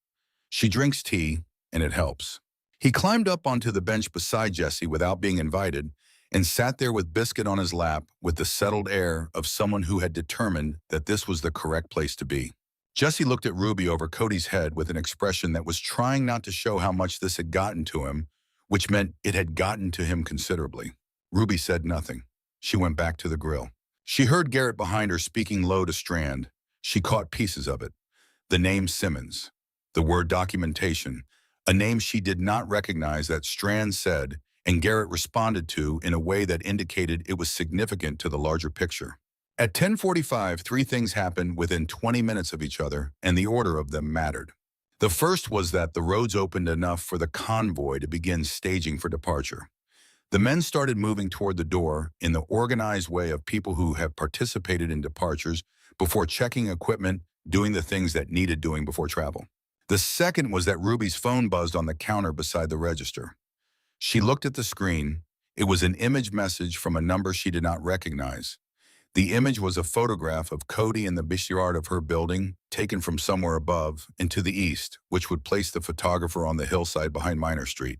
She drinks tea, and it helps. He climbed up onto the bench beside Jesse without being invited and sat there with biscuit on his lap with the settled air of someone who had determined that this was the correct place to be. Jesse looked at Ruby over Cody's head with an expression that was trying not to show how much this had gotten to him, which meant it had gotten to him considerably. Ruby said nothing. She went back to the grill. She heard Garrett behind her speaking low to Strand. She caught pieces of it. The name Simmons. The word documentation. A name she did not recognize that Strand said, and Garrett responded to in a way that indicated it was significant to the larger picture. At 10:45, 3 things happened within 20 minutes of each other, and the order of them mattered. The first was that the roads opened enough for the convoy to begin staging for departure. The men started moving toward the door in the organized way of people who have participated in departures before checking equipment, doing the things that needed doing before travel. The second was that Ruby's phone buzzed on the counter beside the register. She looked at the screen. It was an image message from a number she did not recognize. The image was a photograph of Cody in the backyard of her building, taken from somewhere above and to the east, which would place the photographer on the hillside behind Minor Street.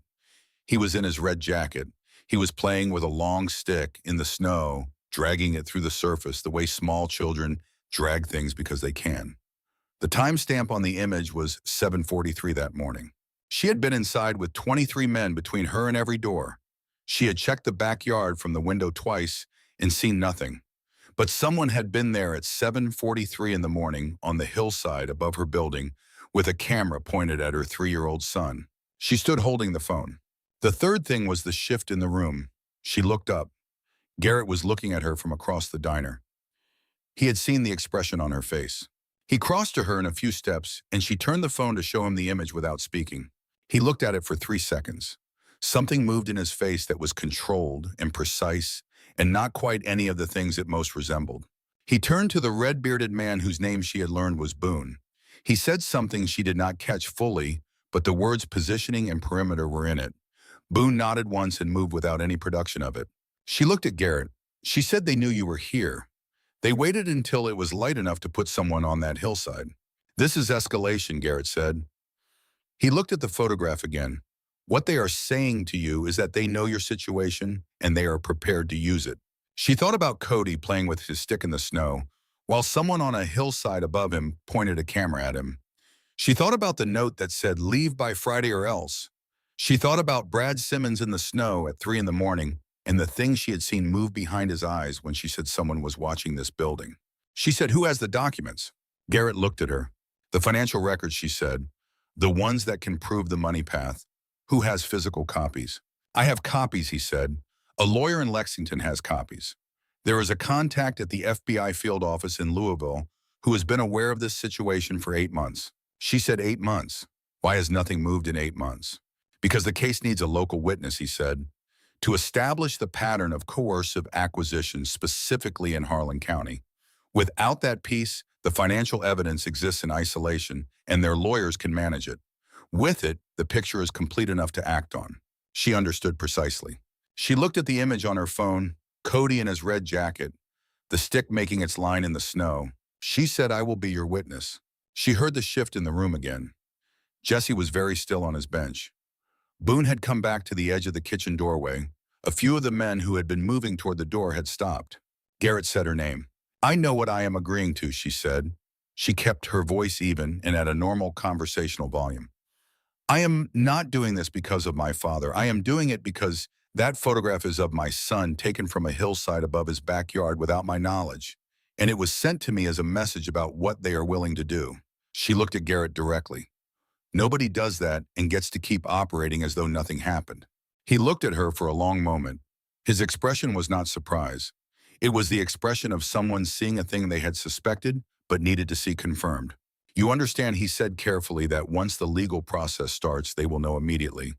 He was in his red jacket. He was playing with a long stick in the snow, dragging it through the surface the way small children drag things because they can. The timestamp on the image was 7:43 that morning. She had been inside with 23 men between her and every door. She had checked the backyard from the window twice and seen nothing. But someone had been there at 7:43 in the morning on the hillside above her building with a camera pointed at her 3-year-old son. She stood holding the phone. The third thing was the shift in the room. She looked up. Garrett was looking at her from across the diner. He had seen the expression on her face. He crossed to her in a few steps, and she turned the phone to show him the image without speaking. He looked at it for 3 seconds. Something moved in his face that was controlled and precise, and not quite any of the things it most resembled. He turned to the red-bearded man whose name she had learned was Boone. He said something she did not catch fully, but the words positioning and perimeter were in it. Boone nodded once and moved without any production of it. She looked at Garrett. She said they knew you were here. They waited until it was light enough to put someone on that hillside. This is escalation, Garrett said. He looked at the photograph again. What they are saying to you is that they know your situation and they are prepared to use it. She thought about Cody playing with his stick in the snow, while someone on a hillside above him pointed a camera at him. She thought about the note that said, "Leave by Friday or else." She thought about Brad Simmons in the snow at 3 in the morning and the thing she had seen move behind his eyes when she said someone was watching this building. She said, "Who has the documents?" Garrett looked at her. "The financial records," she said. "The ones that can prove the money path. Who has physical copies?" "I have copies," he said. "A lawyer in Lexington has copies. There is a contact at the FBI field office in Louisville who has been aware of this situation for 8 months. She said 8 months. Why has nothing moved in 8 months? Because the case needs a local witness, he said. to establish the pattern of coercive acquisition specifically in Harlan County. Without that piece, the financial evidence exists in isolation, and their lawyers can manage it. With it, the picture is complete enough to act on. She understood precisely. She looked at the image on her phone, Cody in his red jacket, the stick making its line in the snow. She said, "I will be your witness." She heard the shift in the room again. Jesse was very still on his bench. Boone had come back to the edge of the kitchen doorway. A few of the men who had been moving toward the door had stopped. Garrett said her name. "I know what I am agreeing to," she said. She kept her voice even and at a normal conversational volume. "I am not doing this because of my father. I am doing it because that photograph is of my son taken from a hillside above his backyard without my knowledge. And it was sent to me as a message about what they are willing to do." She looked at Garrett directly. Nobody does that and gets to keep operating as though nothing happened. He looked at her for a long moment. His expression was not surprise. It was the expression of someone seeing a thing they had suspected but needed to see confirmed. "You understand," he said carefully, "that once the legal process starts, they will know immediately.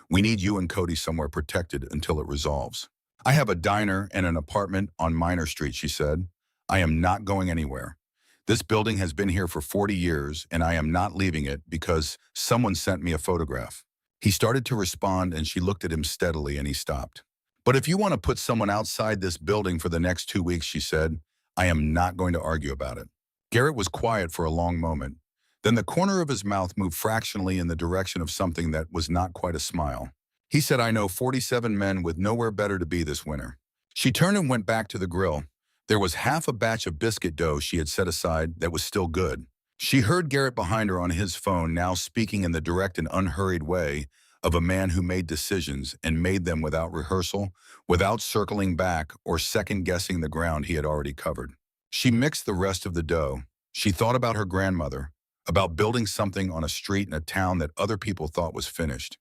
We need you and Cody somewhere protected until it resolves." "I have a diner and an apartment on Minor Street," she said. "I am not going anywhere. This building has been here for 40 years, and I am not leaving it because someone sent me a photograph." He started to respond, and she looked at him steadily, and he stopped. "But if you want to put someone outside this building for the next 2 weeks," she said, "I am not going to argue about it." Garrett was quiet for a long moment. Then the corner of his mouth moved fractionally in the direction of something that was not quite a smile. He said, "I know 47 men with nowhere better to be this winter." She turned and went back to the grill. There was half a batch of biscuit dough she had set aside that was still good. She heard Garrett behind her on his phone, now speaking in the direct and unhurried way of a man who made decisions and made them without rehearsal, without circling back or second-guessing the ground he had already covered. She mixed the rest of the dough. She thought about her grandmother, about building something on a street in a town that other people thought was finished,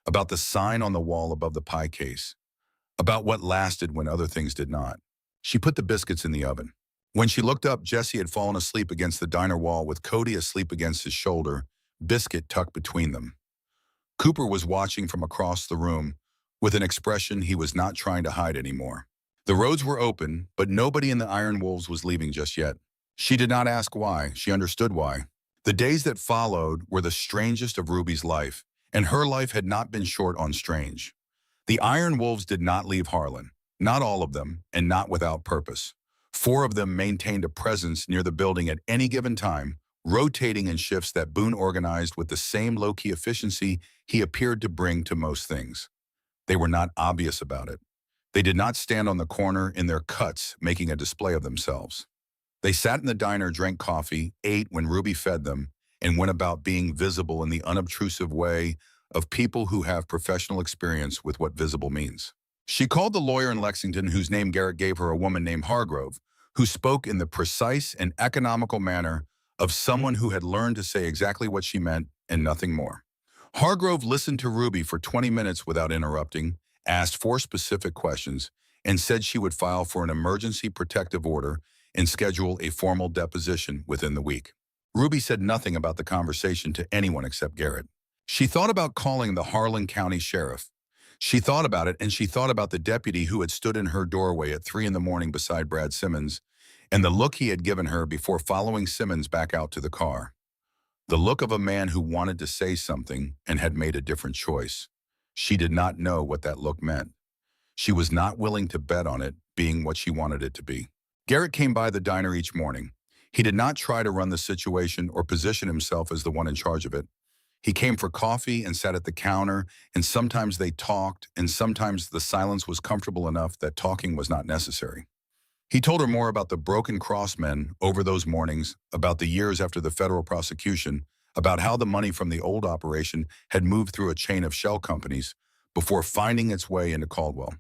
about the sign on the wall above the pie case, about what lasted when other things did not. She put the biscuits in the oven. When she looked up, Jesse had fallen asleep against the diner wall with Cody asleep against his shoulder, biscuit tucked between them. Cooper was watching from across the room with an expression he was not trying to hide anymore. The roads were open, but nobody in the Iron Wolves was leaving just yet. She did not ask why. She understood why. The days that followed were the strangest of Ruby's life, and her life had not been short on strange. The Iron Wolves did not leave Harlan. Not all of them, and not without purpose. 4 of them maintained a presence near the building at any given time, rotating in shifts that Boone organized with the same low-key efficiency he appeared to bring to most things. They were not obvious about it. They did not stand on the corner in their cuts, making a display of themselves. They sat in the diner, drank coffee, ate when Ruby fed them, and went about being visible in the unobtrusive way of people who have professional experience with what visible means. She called the lawyer in Lexington, whose name Garrett gave her, a woman named Hargrove, who spoke in the precise and economical manner of someone who had learned to say exactly what she meant and nothing more. Hargrove listened to Ruby for 20 minutes without interrupting, asked 4 specific questions, and said she would file for an emergency protective order and schedule a formal deposition within the week. Ruby said nothing about the conversation to anyone except Garrett. She thought about calling the Harlan County Sheriff. She thought about it, and she thought about the deputy who had stood in her doorway at 3 in the morning beside Brad Simmons, and the look he had given her before following Simmons back out to the car. The look of a man who wanted to say something and had made a different choice. She did not know what that look meant. She was not willing to bet on it being what she wanted it to be. Garrett came by the diner each morning. He did not try to run the situation or position himself as the one in charge of it. He came for coffee and sat at the counter, and sometimes they talked, and sometimes the silence was comfortable enough that talking was not necessary. He told her more about the Broken Cross men over those mornings, about the years after the federal prosecution, about how the money from the old operation had moved through a chain of shell companies before finding its way into Caldwell.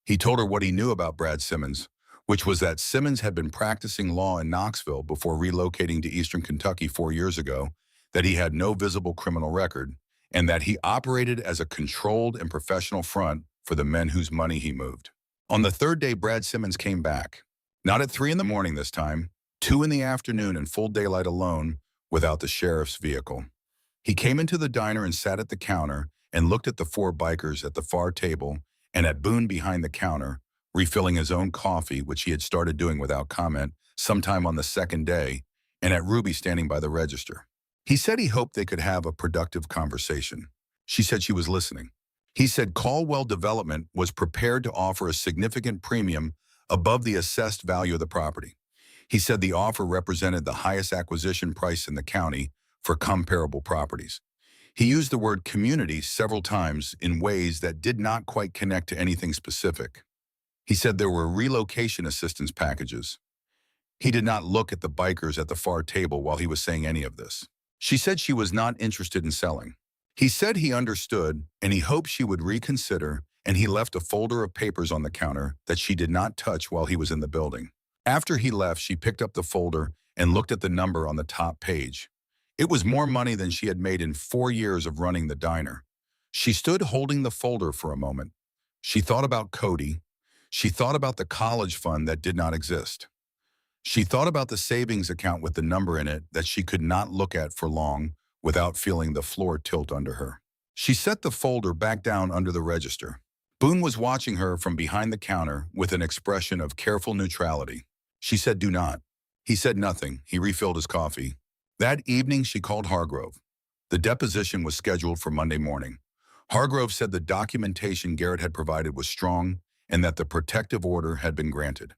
He told her what he knew about Brad Simmons, which was that Simmons had been practicing law in Knoxville before relocating to eastern Kentucky 4 years ago, that he had no visible criminal record, and that he operated as a controlled and professional front for the men whose money he moved. On the 3rd day, Brad Simmons came back. Not at 3 in the morning this time, 2 in the afternoon in full daylight alone, without the sheriff's vehicle. He came into the diner and sat at the counter and looked at the 4 bikers at the far table and at Boone behind the counter, refilling his own coffee, which he had started doing without comment, sometime on the second day, and at Ruby standing by the register. He said he hoped they could have a productive conversation. She said she was listening. He said Caldwell Development was prepared to offer a significant premium above the assessed value of the property. He said the offer represented the highest acquisition price in the county for comparable properties. He used the word community several times in ways that did not quite connect to anything specific. He said there were relocation assistance packages. He did not look at the bikers at the far table while he was saying any of this. She said she was not interested in selling. He said he understood and he hoped she would reconsider, and he left a folder of papers on the counter that she did not touch while he was in the building. After he left, she picked up the folder and looked at the number on the top page. It was more money than she had made in 4 years of running the diner. She stood holding the folder for a moment. She thought about Cody. She thought about the college fund that did not exist. She thought about the savings account with the number in it that she could not look at for long without feeling the floor tilt under her. She set the folder back down under the register. Boone was watching her from behind the counter with an expression of careful neutrality. She said, "Do not." He said nothing. He refilled his coffee. That evening, she called Hargrove. The deposition was scheduled for Monday morning. Hargrove said the documentation Garrett had provided was strong and that the protective order had been granted.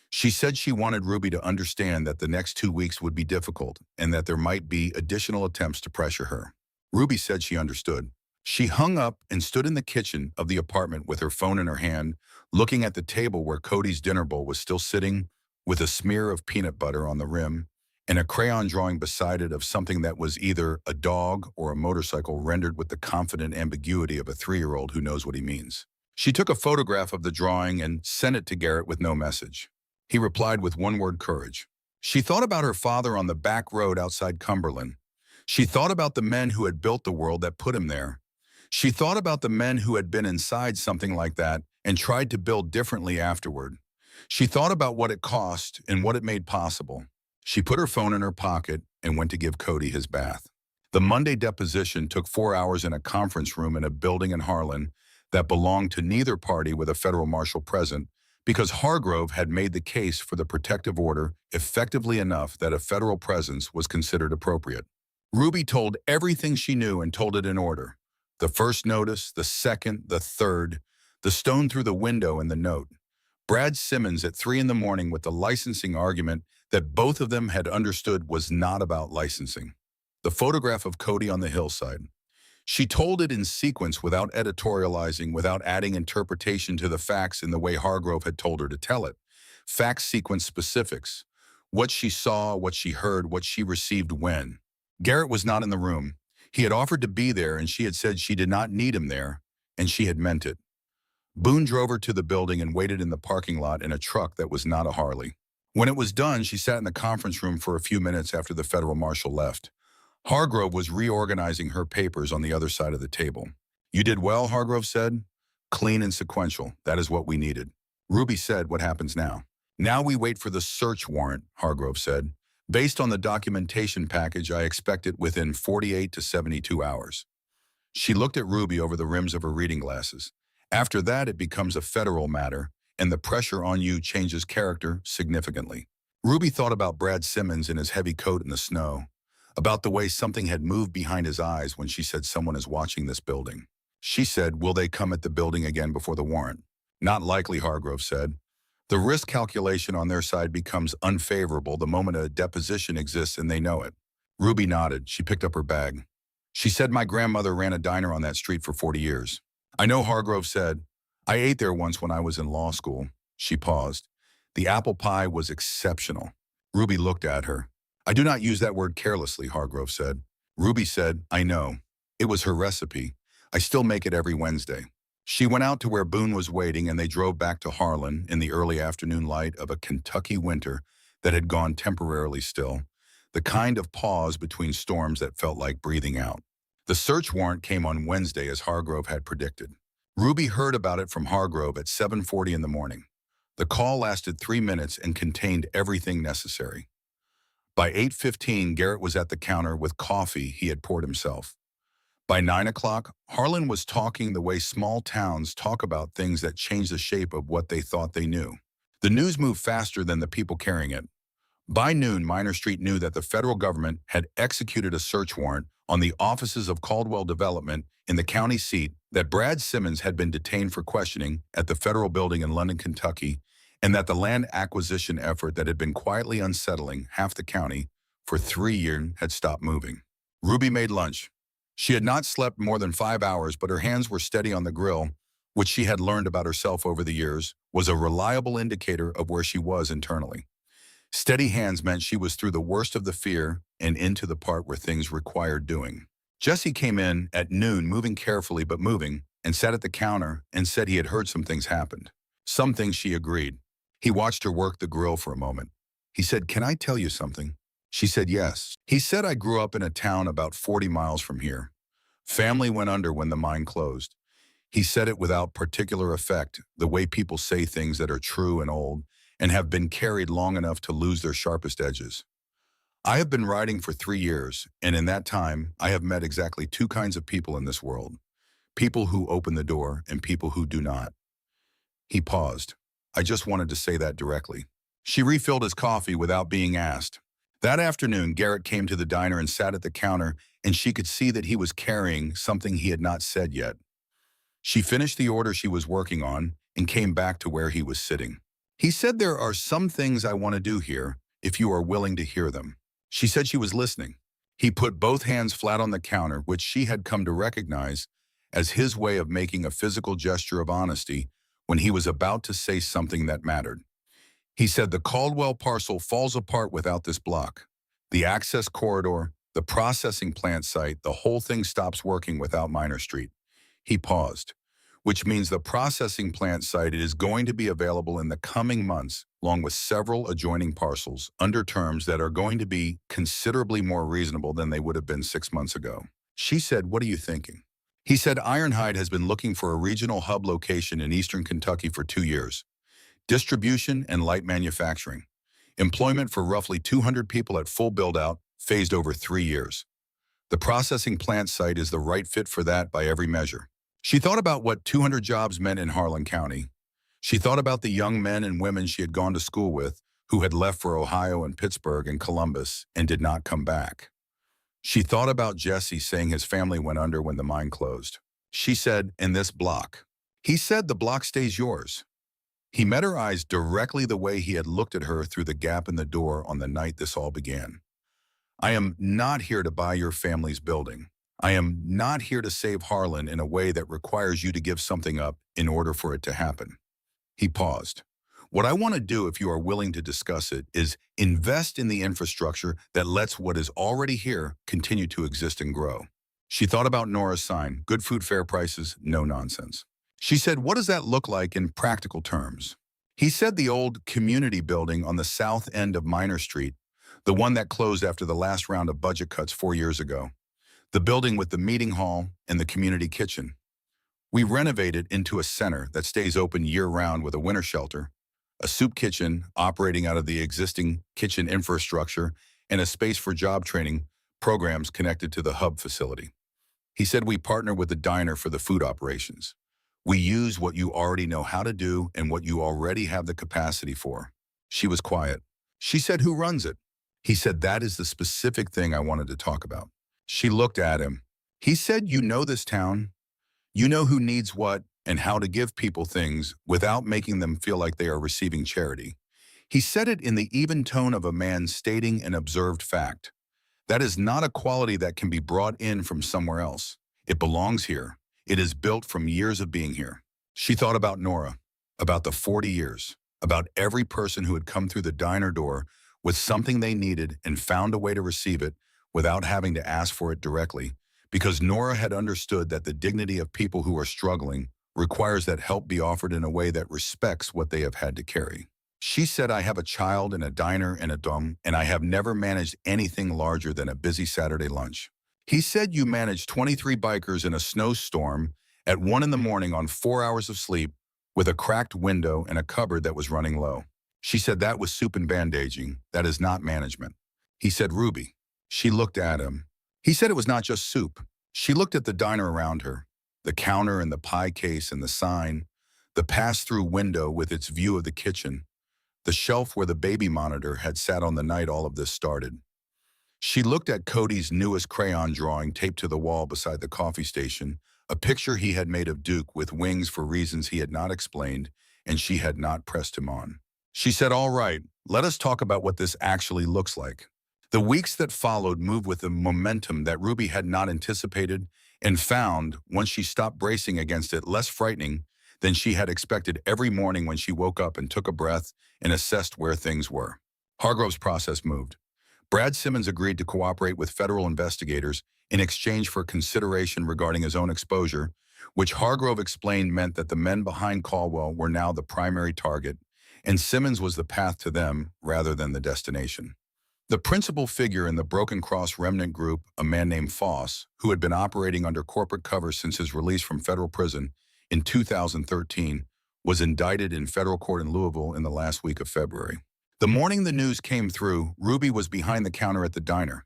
She said she wanted Ruby to understand that the next 2 weeks would be difficult and that there might be additional attempts to pressure her. Ruby said she understood. She hung up and stood in the kitchen of the apartment with her phone in her hand, looking at the table where Cody's dinner bowl was still sitting, with a smear of peanut butter on the rim, and a crayon drawing beside it of something that was either a dog or a motorcycle rendered with the confident ambiguity of a 3-year-old who knows what he means. She took a photograph of the drawing and sent it to Garrett with no message. He replied with one word: courage. She thought about her father on the back road outside Cumberland. She thought about the men who had built the world that put him there. She thought about the men who had been inside something like that and tried to build differently afterward. She thought about what it cost and what it made possible. She put her phone in her pocket and went to give Cody his bath. The Monday deposition took 4 hours in a conference room in a building in Harlan that belonged to neither party with a federal marshal present, because Hargrove had made the case for the protective order effectively enough that a federal presence was considered appropriate. Ruby told everything she knew and told it in order. The first notice, the second, the third, the stone through the window and the note. Brad Simmons at 3 in the morning with the licensing argument that both of them had understood was not about licensing. The photograph of Cody on the hillside. She told it in sequence without editorializing, without adding interpretation to the facts in the way Hargrove had told her to tell it. Facts sequence specifics. What she saw, what she heard, what she received when. Garrett was not in the room. He had offered to be there, and she had said she did not need him there, and she had meant it. Boone drove her to the building and waited in the parking lot in a truck that was not a Harley. When it was done, she sat in the conference room for a few minutes after the federal marshal left. Hargrove was reorganizing her papers on the other side of the table. "You did well," Hargrove said. "Clean and sequential. That is what we needed." Ruby said, "What happens now?" "Now we wait for the search warrant," Hargrove said. "Based on the documentation package, I expect it within 48 to 72 hours. She looked at Ruby over the rims of her reading glasses. "After that, it becomes a federal matter, and the pressure on you changes character significantly." Ruby thought about Brad Simmons in his heavy coat in the snow, about the way something had moved behind his eyes when she said someone is watching this building. She said, "Will they come at the building again before the warrant?" "Not likely," Hargrove said. "The risk calculation on their side becomes unfavorable the moment a deposition exists and they know it." Ruby nodded. She picked up her bag. She said, "My grandmother ran a diner on that street for 40 years. "I know," Hargrove said. "I ate there once when I was in law school." She paused. "The apple pie was exceptional." Ruby looked at her. "I do not use that word carelessly," Hargrove said. Ruby said, "I know. It was her recipe. I still make it every Wednesday." She went out to where Boone was waiting, and they drove back to Harlan in the early afternoon light of a Kentucky winter that had gone temporarily still, the kind of pause between storms that felt like breathing out. The search warrant came on Wednesday as Hargrove had predicted. Ruby heard about it from Hargrove at 7:40 in the morning. The call lasted 3 minutes and contained everything necessary. By 8:15, Garrett was at the counter with coffee he had poured himself. By 9 o'clock, Harlan was talking the way small towns talk about things that change the shape of what they thought they knew. The news moved faster than the people carrying it. By noon, Minor Street knew that the federal government had executed a search warrant on the offices of Caldwell Development in the county seat, that Brad Simmons had been detained for questioning at the federal building in London, Kentucky, and that the land acquisition effort that had been quietly unsettling half the county for 3 years had stopped moving. Ruby made lunch. She had not slept more than 5 hours, but her hands were steady on the grill, which she had learned about herself over the years was a reliable indicator of where she was internally. Steady hands meant she was through the worst of the fear and into the part where things required doing. Jesse came in at noon, moving carefully but moving, and sat at the counter and said he had heard some things happened. Some things she agreed. He watched her work the grill for a moment. He said, "Can I tell you something?" She said yes. He said, "I grew up in a town about 40 miles from here. Family went under when the mine closed." He said it without particular effect, the way people say things that are true and old, and have been carried long enough to lose their sharpest edges. "I have been writing for 3 years, and in that time, I have met exactly two kinds of people in this world. People who open the door and people who do not." He paused. "I just wanted to say that directly." She refilled his coffee without being asked. That afternoon, Garrett came to the diner and sat at the counter, and she could see that he was carrying something he had not said yet. She finished the order she was working on and came back to where he was sitting. He said, "There are some things I want to do here, if you are willing to hear them." She said she was listening. He put both hands flat on the counter, which she had come to recognize as his way of making a physical gesture of honesty when he was about to say something that mattered. He said, "The Caldwell parcel falls apart without this block. The access corridor, the processing plant site, the whole thing stops working without Minor Street." He paused. "Which means the processing plant site is going to be available in the coming months, along with several adjoining parcels, under terms that are going to be considerably more reasonable than they would have been 6 months ago." She said, "What are you thinking?" He said, "Ironhide has been looking for a regional hub location in eastern Kentucky for 2 years. Distribution and light manufacturing. Employment for roughly 200 people at full build-out, phased over 3 years. The processing plant site is the right fit for that by every measure." She thought about what 200 jobs meant in Harlan County. She thought about the young men and women she had gone to school with who had left for Ohio and Pittsburgh and Columbus and did not come back. She thought about Jesse saying his family went under when the mine closed. She said, "In this block." He said, "The block stays yours." He met her eyes directly the way he had looked at her through the gap in the door on the night this all began. "I am not here to buy your family's building. I am not here to save Harlan in a way that requires you to give something up in order for it to happen." He paused. "What I want to do, if you are willing to discuss it, is invest in the infrastructure that lets what is already here continue to exist and grow." She thought about Nora's sign, "Good food, fair prices, no nonsense." She said, "What does that look like in practical terms?" He said, "The old community building on the south end of Minor Street, the one that closed after the last round of budget cuts 4 years ago. The building with the meeting hall and the community kitchen. We renovated into a center that stays open year-round with a winter shelter, a soup kitchen operating out of the existing kitchen infrastructure, and a space for job training programs connected to the hub facility." He said, "We partner with the diner for the food operations. We use what you already know how to do and what you already have the capacity for." She was quiet. She said, "Who runs it?" He said, "That is the specific thing I wanted to talk about." She looked at him. He said, "You know this town. You know who needs what and how to give people things without making them feel like they are receiving charity." He said it in the even tone of a man stating an observed fact. That is not a quality that can be brought in from somewhere else. It belongs here. It is built from years of being here. She thought about Nora, about the 40 years, about every person who had come through the diner door with something they needed and found a way to receive it without having to ask for it directly, because Nora had understood that the dignity of people who are struggling requires that help be offered in a way that respects what they have had to carry. She said, "I have a child and a diner and a dome, and I have never managed anything larger than a busy Saturday lunch." He said, "You managed 23 bikers in a snowstorm at 1 in the morning on 4 hours of sleep with a cracked window and a cupboard that was running low." She said, "That was soup and bandaging. That is not management." He said, "Ruby." She looked at him. He said, "It was not just soup. She looked at the diner around her, the counter and the pie case and the sign, the pass-through window with its view of the kitchen, the shelf where the baby monitor had sat on the night all of this started. She looked at Cody's newest crayon drawing taped to the wall beside the coffee station, a picture he had made of Duke with wings for reasons he had not explained, and she had not pressed him on. She said, "All right, let us talk about what this actually looks like." The weeks that followed moved with a momentum that Ruby had not anticipated and found, once she stopped bracing against it, less frightening than she had expected every morning when she woke up and took a breath and assessed where things were. Hargrove's process moved. Brad Simmons agreed to cooperate with federal investigators in exchange for consideration regarding his own exposure, which Hargrove explained meant that the men behind Caldwell were now the primary target, and Simmons was the path to them rather than the destination. The principal figure in the Broken Cross remnant group, a man named Foss, who had been operating under corporate cover since his release from federal prison in 2013, was indicted in federal court in Louisville in the last week of February. The morning the news came through, Ruby was behind the counter at the diner.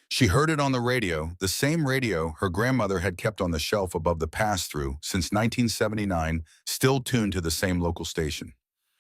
She heard it on the radio, the same radio her grandmother had kept on the shelf above the pass-through since 1979, still tuned to the same local station.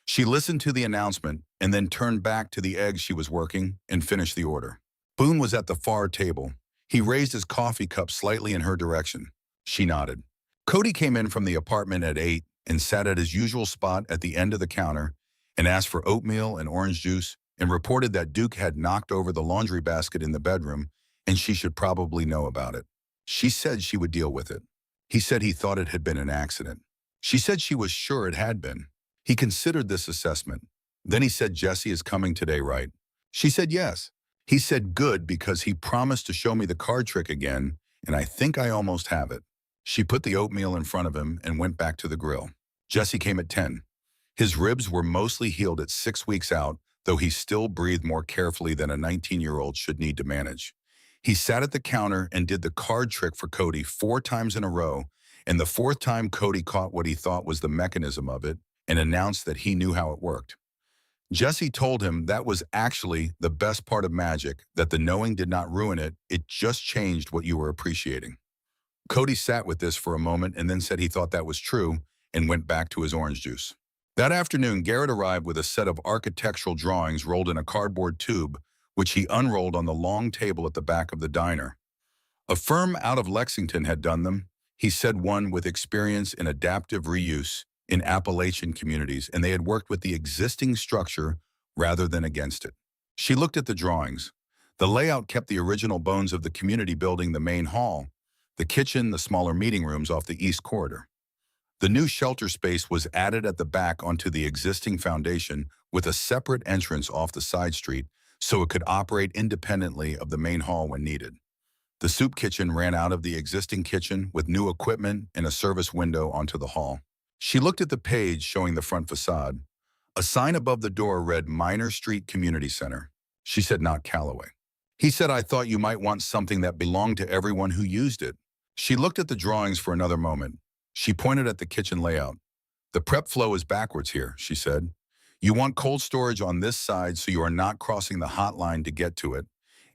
She listened to the announcement and then turned back to the eggs she was working and finished the order. Boone was at the far table. He raised his coffee cup slightly in her direction. She nodded. Cody came in from the apartment at 8 and sat at his usual spot at the end of the counter and asked for oatmeal and orange juice and reported that Duke had knocked over the laundry basket in the bedroom and she should probably know about it. She said she would deal with it. He said he thought it had been an accident. She said she was sure it had been. He considered this assessment. Then he said, "Jesse is coming today, right?" She said yes. He said, "Good, because he promised to show me the card trick again, and I think I almost have it." She put the oatmeal in front of him and went back to the grill. Jesse came at 10. His ribs were mostly healed at 6 weeks out, though he still breathed more carefully than a 19-year-old should need to manage. He sat at the counter and did the card trick for Cody 4 times in a row, and the 4th time Cody caught what he thought was the mechanism of it and announced that he knew how it worked. Jesse told him that was actually the best part of magic, that the knowing did not ruin it, it just changed what you were appreciating. Cody sat with this for a moment and then said he thought that was true and went back to his orange juice. That afternoon, Garrett arrived with a set of architectural drawings rolled in a cardboard tube, which he unrolled on the long table at the back of the diner. A firm out of Lexington had done them. He said one with experience in adaptive reuse in Appalachian communities, and they had worked with the existing structure rather than against it. She looked at the drawings. The layout kept the original bones of the community building, the main hall, the kitchen, the smaller meeting rooms off the east corridor. The new shelter space was added at the back onto the existing foundation with a separate entrance off the side street so it could operate independently of the main hall when needed. The soup kitchen ran out of the existing kitchen with new equipment and a service window onto the hall. She looked at the page showing the front facade. A sign above the door read Minor Street Community Center. She said, "Not Callaway." He said, "I thought you might want something that belonged to everyone who used it." She looked at the drawings for another moment. She pointed at the kitchen layout. "The prep flow is backwards here," she said. "You want cold storage on this side so you are not crossing the hot line to get to it.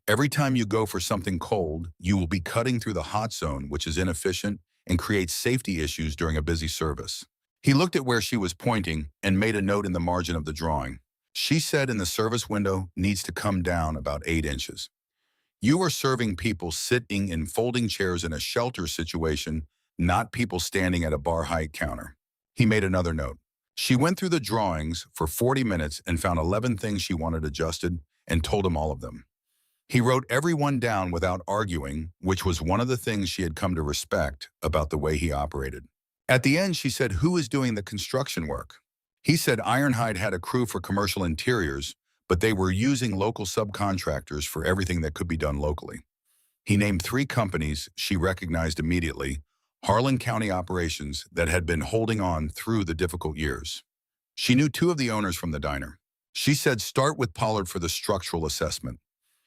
Every time you go for something cold, you will be cutting through the hot zone, which is inefficient and creates safety issues during a busy service." He looked at where she was pointing and made a note in the margin of the drawing. She said in the service window needs to come down about 8 inches. You are serving people sitting in folding chairs in a shelter situation, not people standing at a bar height counter. He made another note. She went through the drawings for 40 minutes and found 11 things she wanted adjusted and told him all of them. He wrote every one down without arguing, which was one of the things she had come to respect about the way he operated. At the end, she said, "Who is doing the construction work?" He said Ironhide had a crew for commercial interiors, but they were using local subcontractors for everything that could be done locally. He named 3 companies she recognized immediately, Harlan County operations that had been holding on through the difficult years. She knew 2 of the owners from the diner. She said, "Start with Pollard for the structural assessment.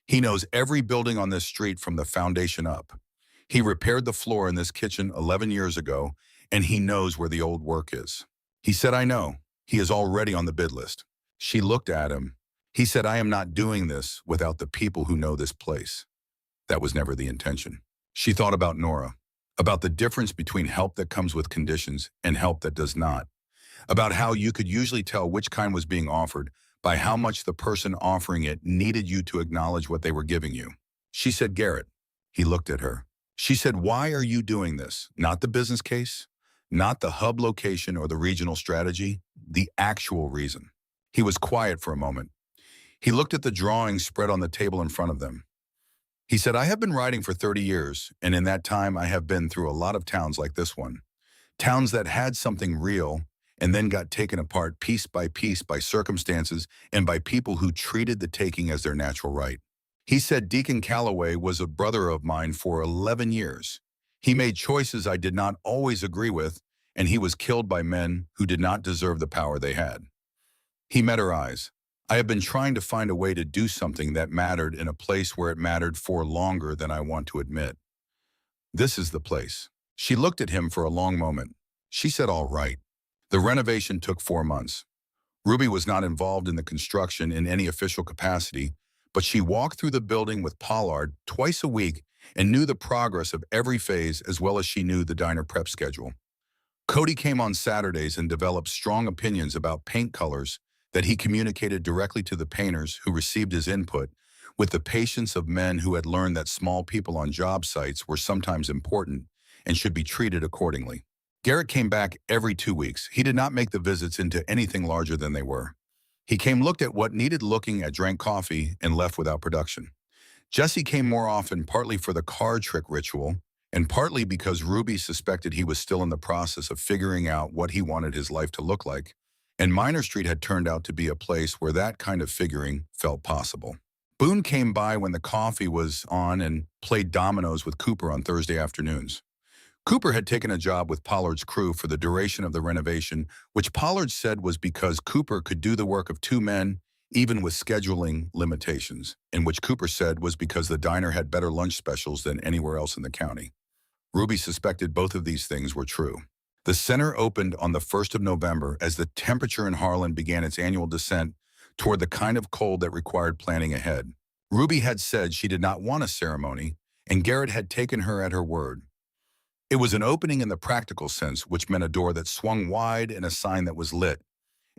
He knows every building on this street from the foundation up. He repaired the floor in this kitchen 11 years ago, and he knows where the old work is." He said, "I know. He is already on the bid list." She looked at him. He said, "I am not doing this without the people who know this place." That was never the intention. She thought about Nora, about the difference between help that comes with conditions and help that does not, about how you could usually tell which kind was being offered by how much the person offering it needed you to acknowledge what they were giving you. She said, Garrett. He looked at her. She said, why are you doing this? Not the business case, not the hub location or the regional strategy, the actual reason. He was quiet for a moment. He looked at the drawings spread on the table in front of them. He said, I have been writing for 30 years, and in that time I have been through a lot of towns like this one. Towns that had something real and then got taken apart piece by circumstances and by people who treated the taking as their natural right. He said Deacon Calloway was a brother of mine for 11 years. He made choices I did not always agree with, and he was killed by men who did not deserve the power they had. He met her eyes. I have been trying to find a way to do something that mattered in a place where it mattered for longer than I want to admit. This is the place. She looked at him for a long moment. She said, all right. The renovation took 4 months. Ruby was not involved in the construction in any official capacity, but she walked through the building with Pollard twice a week and knew the progress of every phase as well as she knew the diner prep schedule. Cody came on Saturdays and developed strong opinions about paint colors that he communicated directly to the painters who received his input with the patience of men who had learned that small people on job sites were sometimes important and should be treated accordingly. Garrett came back every 2 weeks. He did not make the visits into anything larger than they were. He came, looked at what needed looking at, drank coffee, and left without production. Jesse came more often, partly for the card trick ritual, and partly because Ruby suspected he was still in the process of figuring out what he wanted his life to look like, and Minor Street had turned out to be a place where that kind of figuring felt possible. Boone came by when the coffee was on and played dominoes with Cooper on Thursday afternoons. Cooper had taken a job with Pollard's crew for the duration of the renovation, which Pollard said was because Cooper could do the work of 2 men, even with scheduling limitations, and which Cooper said was because the diner had better lunch specials than anywhere else in the county. Ruby suspected both of these things were true. The center opened on the 1st of November as the temperature in Harlan began its annual descent toward the kind of cold that required planning ahead. Ruby had said she did not want a ceremony, and Garrett had taken her at her word. It was an opening in the practical sense, which meant a door that swung wide and a sign that was lit,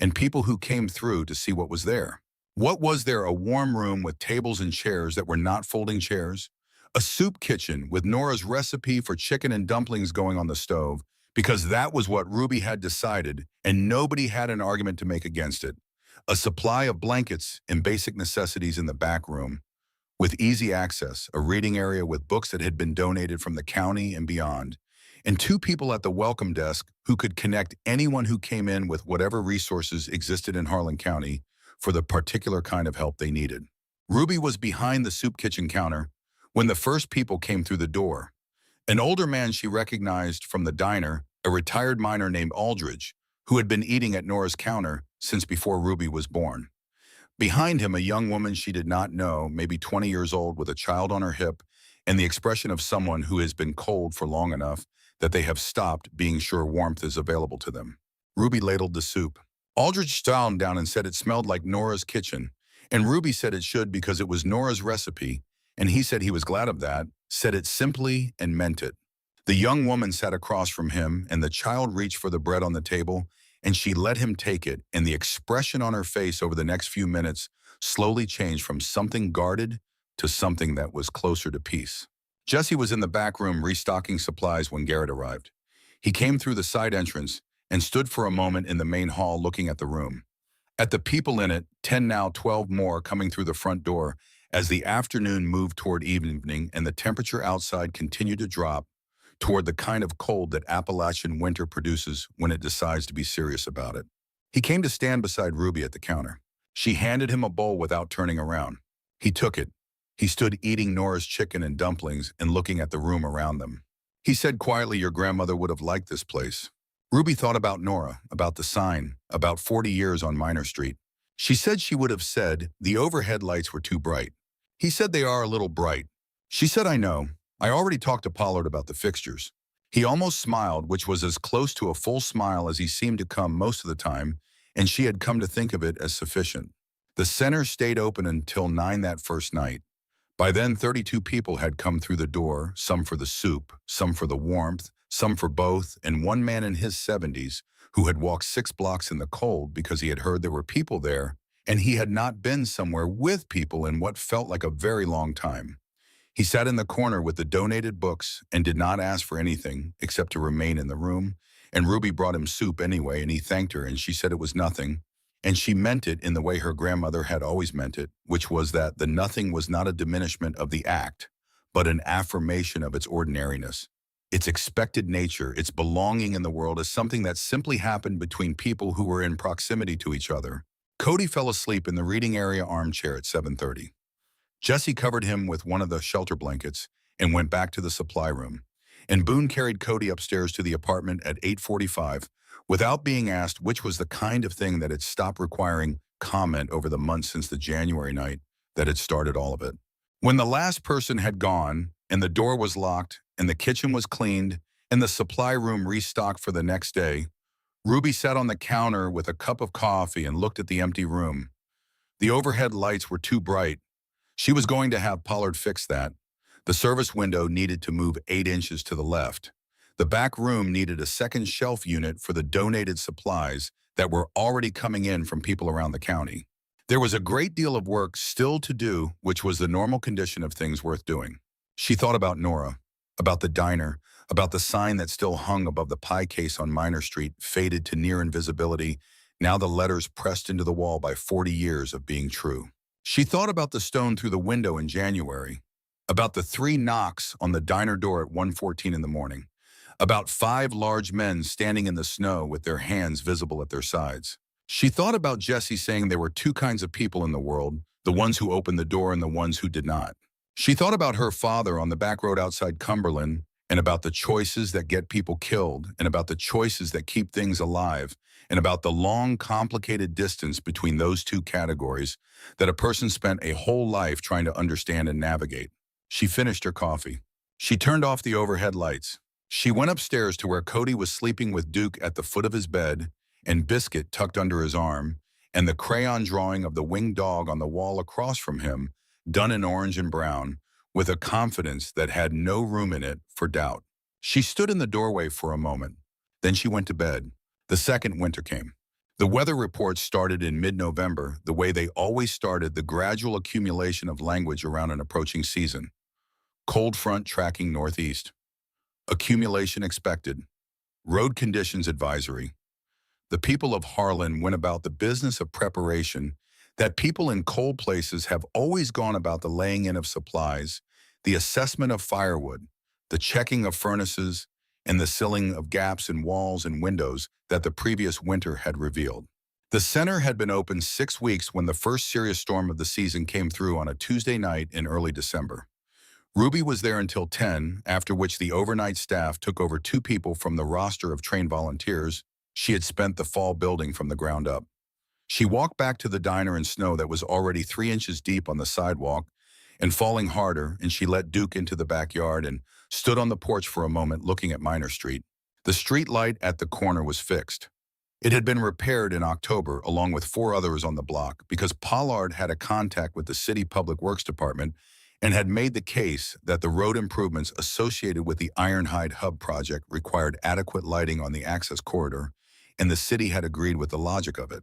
and people who came through to see what was there. What was there? A warm room with tables and chairs that were not folding chairs? A soup kitchen with Nora's recipe for chicken and dumplings going on the stove, because that was what Ruby had decided, and nobody had an argument to make against it. A supply of blankets and basic necessities in the back room, with easy access, a reading area with books that had been donated from the county and beyond, and 2 people at the welcome desk who could connect anyone who came in with whatever resources existed in Harlan County for the particular kind of help they needed. Ruby was behind the soup kitchen counter when the first people came through the door. An older man she recognized from the diner, a retired miner named Aldridge, who had been eating at Nora's counter since before Ruby was born. Behind him, a young woman she did not know, maybe 20 years old with a child on her hip, and the expression of someone who has been cold for long enough that they have stopped being sure warmth is available to them. Ruby ladled the soup. Aldridge staled down and said it smelled like Nora's kitchen, and Ruby said it should because it was Nora's recipe, and he said he was glad of that, said it simply and meant it. The young woman sat across from him, and the child reached for the bread on the table, and she let him take it, and the expression on her face over the next few minutes slowly changed from something guarded to something that was closer to peace. Jesse was in the back room restocking supplies when Garrett arrived. He came through the side entrance and stood for a moment in the main hall looking at the room. At the people in it, 10 now 12 more coming through the front door as the afternoon moved toward evening and the temperature outside continued to drop toward the kind of cold that Appalachian winter produces when it decides to be serious about it. He came to stand beside Ruby at the counter. She handed him a bowl without turning around. He took it. He stood eating Nora's chicken and dumplings and looking at the room around them. He said quietly, your grandmother would have liked this place. Ruby thought about Nora, about the sign, about 40 years on Minor Street. She said she would have said the overhead lights were too bright. He said they are a little bright. She said, I know. I already talked to Pollard about the fixtures. He almost smiled, which was as close to a full smile as he seemed to come most of the time, and she had come to think of it as sufficient. The center stayed open until 9 that first night. By then, 32 people had come through the door, some for the soup, some for the warmth, some for both, and one man in his 70s who had walked 6 blocks in the cold because he had heard there were people there, and he had not been somewhere with people in what felt like a very long time. He sat in the corner with the donated books and did not ask for anything except to remain in the room. And Ruby brought him soup anyway, and he thanked her, and she said it was nothing. And she meant it in the way her grandmother had always meant it, which was that the nothing was not a diminishment of the act, but an affirmation of its ordinariness, its expected nature, its belonging in the world as something that simply happened between people who were in proximity to each other. Cody fell asleep in the reading area armchair at 7:30. Jesse covered him with one of the shelter blankets and went back to the supply room. And Boone carried Cody upstairs to the apartment at 8:45 without being asked, which was the kind of thing that had stopped requiring comment over the months since the January night that had started all of it. When the last person had gone and the door was locked and the kitchen was cleaned and the supply room restocked for the next day, Ruby sat on the counter with a cup of coffee and looked at the empty room. The overhead lights were too bright. She was going to have Pollard fix that. The service window needed to move 8 inches to the left. The back room needed a second shelf unit for the donated supplies that were already coming in from people around the county. There was a great deal of work still to do, which was the normal condition of things worth doing. She thought about Nora, about the diner, about the sign that still hung above the pie case on Minor Street, faded to near invisibility, now the letters pressed into the wall by 40 years of being true. She thought about the stone through the window in January, about the 3 knocks on the diner door at 1:14 in the morning, about 5 large men standing in the snow with their hands visible at their sides. She thought about Jesse saying there were 2 kinds of people in the world, the ones who opened the door and the ones who did not. She thought about her father on the back road outside Cumberland, and about the choices that get people killed, and about the choices that keep things alive, and about the long, complicated distance between those 2 categories that a person spent a whole life trying to understand and navigate. She finished her coffee. She turned off the overhead lights. She went upstairs to where Cody was sleeping with Duke at the foot of his bed, and Biscuit tucked under his arm, and the crayon drawing of the winged dog on the wall across from him, done in orange and brown, with a confidence that had no room in it for doubt. She stood in the doorway for a moment. Then she went to bed. The second winter came. The weather reports started in mid-November, the way they always started, the gradual accumulation of language around an approaching season. Cold front tracking northeast. Accumulation expected. Road conditions advisory. The people of Harlan went about the business of preparation that people in cold places have always gone about, the laying in of supplies, the assessment of firewood, the checking of furnaces, and the sealing of gaps in walls and windows that the previous winter had revealed. The center had been open 6 weeks when the first serious storm of the season came through on a Tuesday night in early December. Ruby was there until 10, after which the overnight staff took over 2 people from the roster of trained volunteers she had spent the fall building from the ground up. She walked back to the diner in snow that was already 3 inches deep on the sidewalk and falling harder, and she let Duke into the backyard and stood on the porch for a moment looking at Minor Street. The street light at the corner was fixed. It had been repaired in October along with 4 others on the block because Pollard had a contact with the City Public Works Department and had made the case that the road improvements associated with the Ironhide Hub project required adequate lighting on the access corridor, and the city had agreed with the logic of it.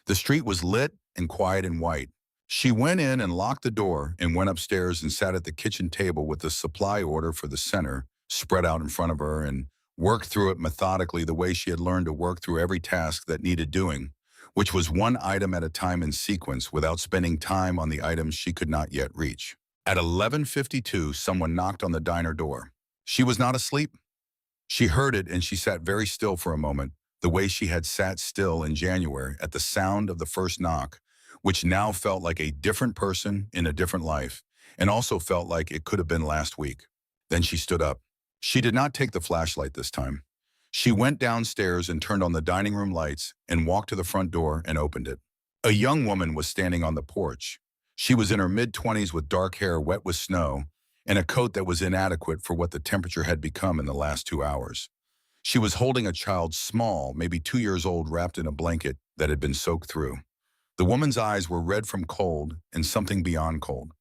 The street was lit and quiet and white. She went in and locked the door and went upstairs and sat at the kitchen table with the supply order for the center spread out in front of her and worked through it methodically the way she had learned to work through every task that needed doing, which was one item at a time in sequence without spending time on the items she could not yet reach. At 11:52, someone knocked on the diner door. She was not asleep. She heard it and she sat very still for a moment, the way she had sat still in January at the sound of the first knock, which now felt like a different person in a different life, and also felt like it could have been last week. Then she stood up. She did not take the flashlight this time. She went downstairs and turned on the dining room lights and walked to the front door and opened it. A young woman was standing on the porch. She was in her mid-20s with dark hair wet with snow and a coat that was inadequate for what the temperature had become in the last 2 hours. She was holding a child small, maybe 2 years old, wrapped in a blanket that had been soaked through. The woman's eyes were red from cold and something beyond cold.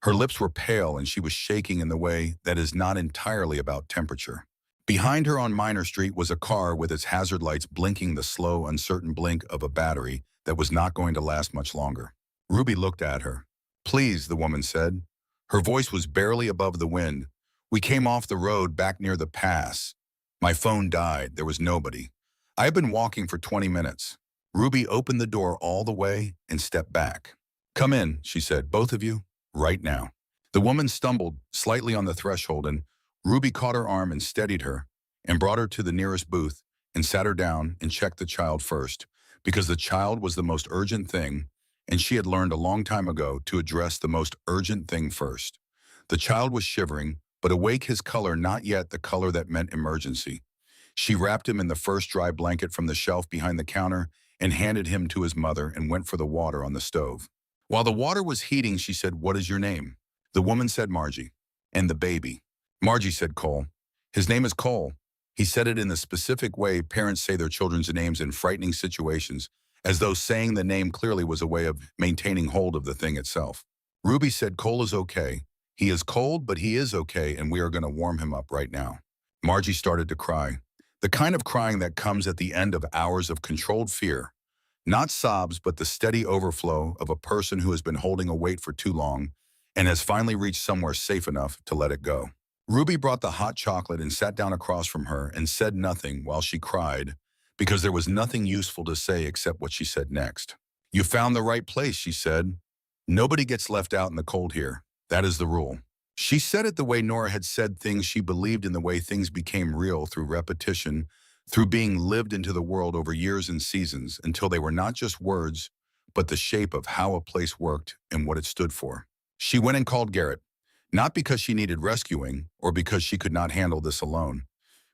Her lips were pale and she was shaking in the way that is not entirely about temperature. Behind her on Minor Street was a car with its hazard lights blinking the slow, uncertain blink of a battery that was not going to last much longer. Ruby looked at her. "Please," the woman said. Her voice was barely above the wind. "We came off the road back near the pass. My phone died. There was nobody. I have been walking for 20 minutes. Ruby opened the door all the way and stepped back. "Come in," she said, "both of you, right now." The woman stumbled slightly on the threshold, and Ruby caught her arm and steadied her and brought her to the nearest booth and sat her down and checked the child first, because the child was the most urgent thing, and she had learned a long time ago to address the most urgent thing first. The child was shivering, but awake, his color not yet the color that meant emergency. She wrapped him in the first dry blanket from the shelf behind the counter and handed him to his mother and went for the water on the stove. While the water was heating, she said, "What is your name?" The woman said, "Margie." "And the baby?" "Margie," said Cole. "His name is Cole." He said it in the specific way parents say their children's names in frightening situations, as though saying the name clearly was a way of maintaining hold of the thing itself. Ruby said, "Cole is okay. He is cold, but he is okay, and we are going to warm him up right now." Margie started to cry. The kind of crying that comes at the end of hours of controlled fear. Not sobs, but the steady overflow of a person who has been holding a weight for too long and has finally reached somewhere safe enough to let it go. Ruby brought the hot chocolate and sat down across from her and said nothing while she cried, because there was nothing useful to say except what she said next. "You found the right place," she said. "Nobody gets left out in the cold here. That is the rule." She said it the way Nora had said things. She believed in the way things became real through repetition, through being lived into the world over years and seasons, until they were not just words, but the shape of how a place worked and what it stood for. She went and called Garrett, not because she needed rescuing or because she could not handle this alone,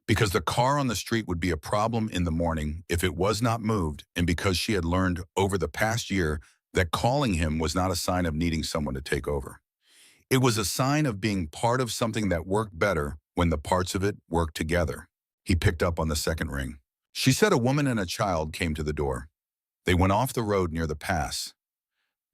because the car on the street would be a problem in the morning if it was not moved, and because she had learned over the past year that calling him was not a sign of needing someone to take over. It was a sign of being part of something that worked better when the parts of it worked together. He picked up on the second ring. She said a woman and a child came to the door. They went off the road near the pass.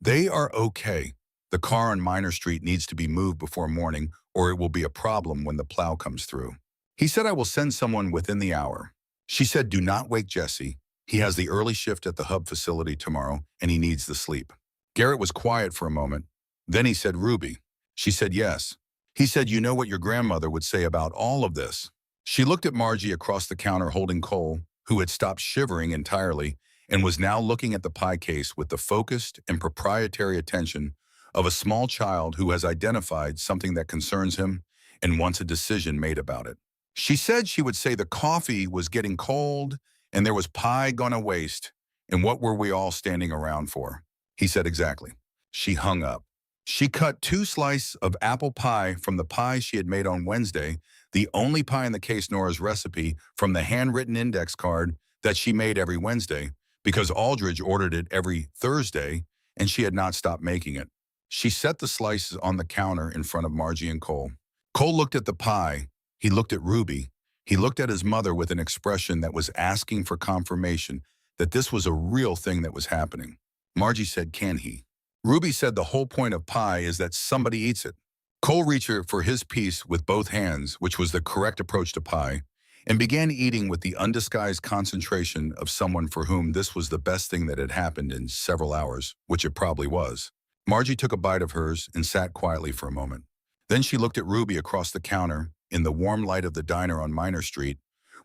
"They are okay. The car on Minor Street needs to be moved before morning, or it will be a problem when the plow comes through." He said, "I will send someone within the hour." She said, "Do not wake Jesse. He has the early shift at the hub facility tomorrow, and he needs the sleep." Garrett was quiet for a moment. Then he said, "Ruby." She said, "Yes." He said, "You know what your grandmother would say about all of this." She looked at Margie across the counter holding Cole, who had stopped shivering entirely and was now looking at the pie case with the focused and proprietary attention of a small child who has identified something that concerns him and wants a decision made about it. She said she would say the coffee was getting cold and there was pie gonna waste, and what were we all standing around for? He said, "Exactly." She hung up. She cut 2 slices of apple pie from the pie she had made on Wednesday, the only pie in the case, Nora's recipe from the handwritten index card that she made every Wednesday, because Aldridge ordered it every Thursday and she had not stopped making it. She set the slices on the counter in front of Margie and Cole. Cole looked at the pie. He looked at Ruby. He looked at his mother with an expression that was asking for confirmation that this was a real thing that was happening. Margie said, "Can he?" Ruby said, "The whole point of pie is that somebody eats it." Cole reached for his piece with both hands, which was the correct approach to pie, and began eating with the undisguised concentration of someone for whom this was the best thing that had happened in several hours, which it probably was. Margie took a bite of hers and sat quietly for a moment. Then she looked at Ruby across the counter in the warm light of the diner on Minor Street,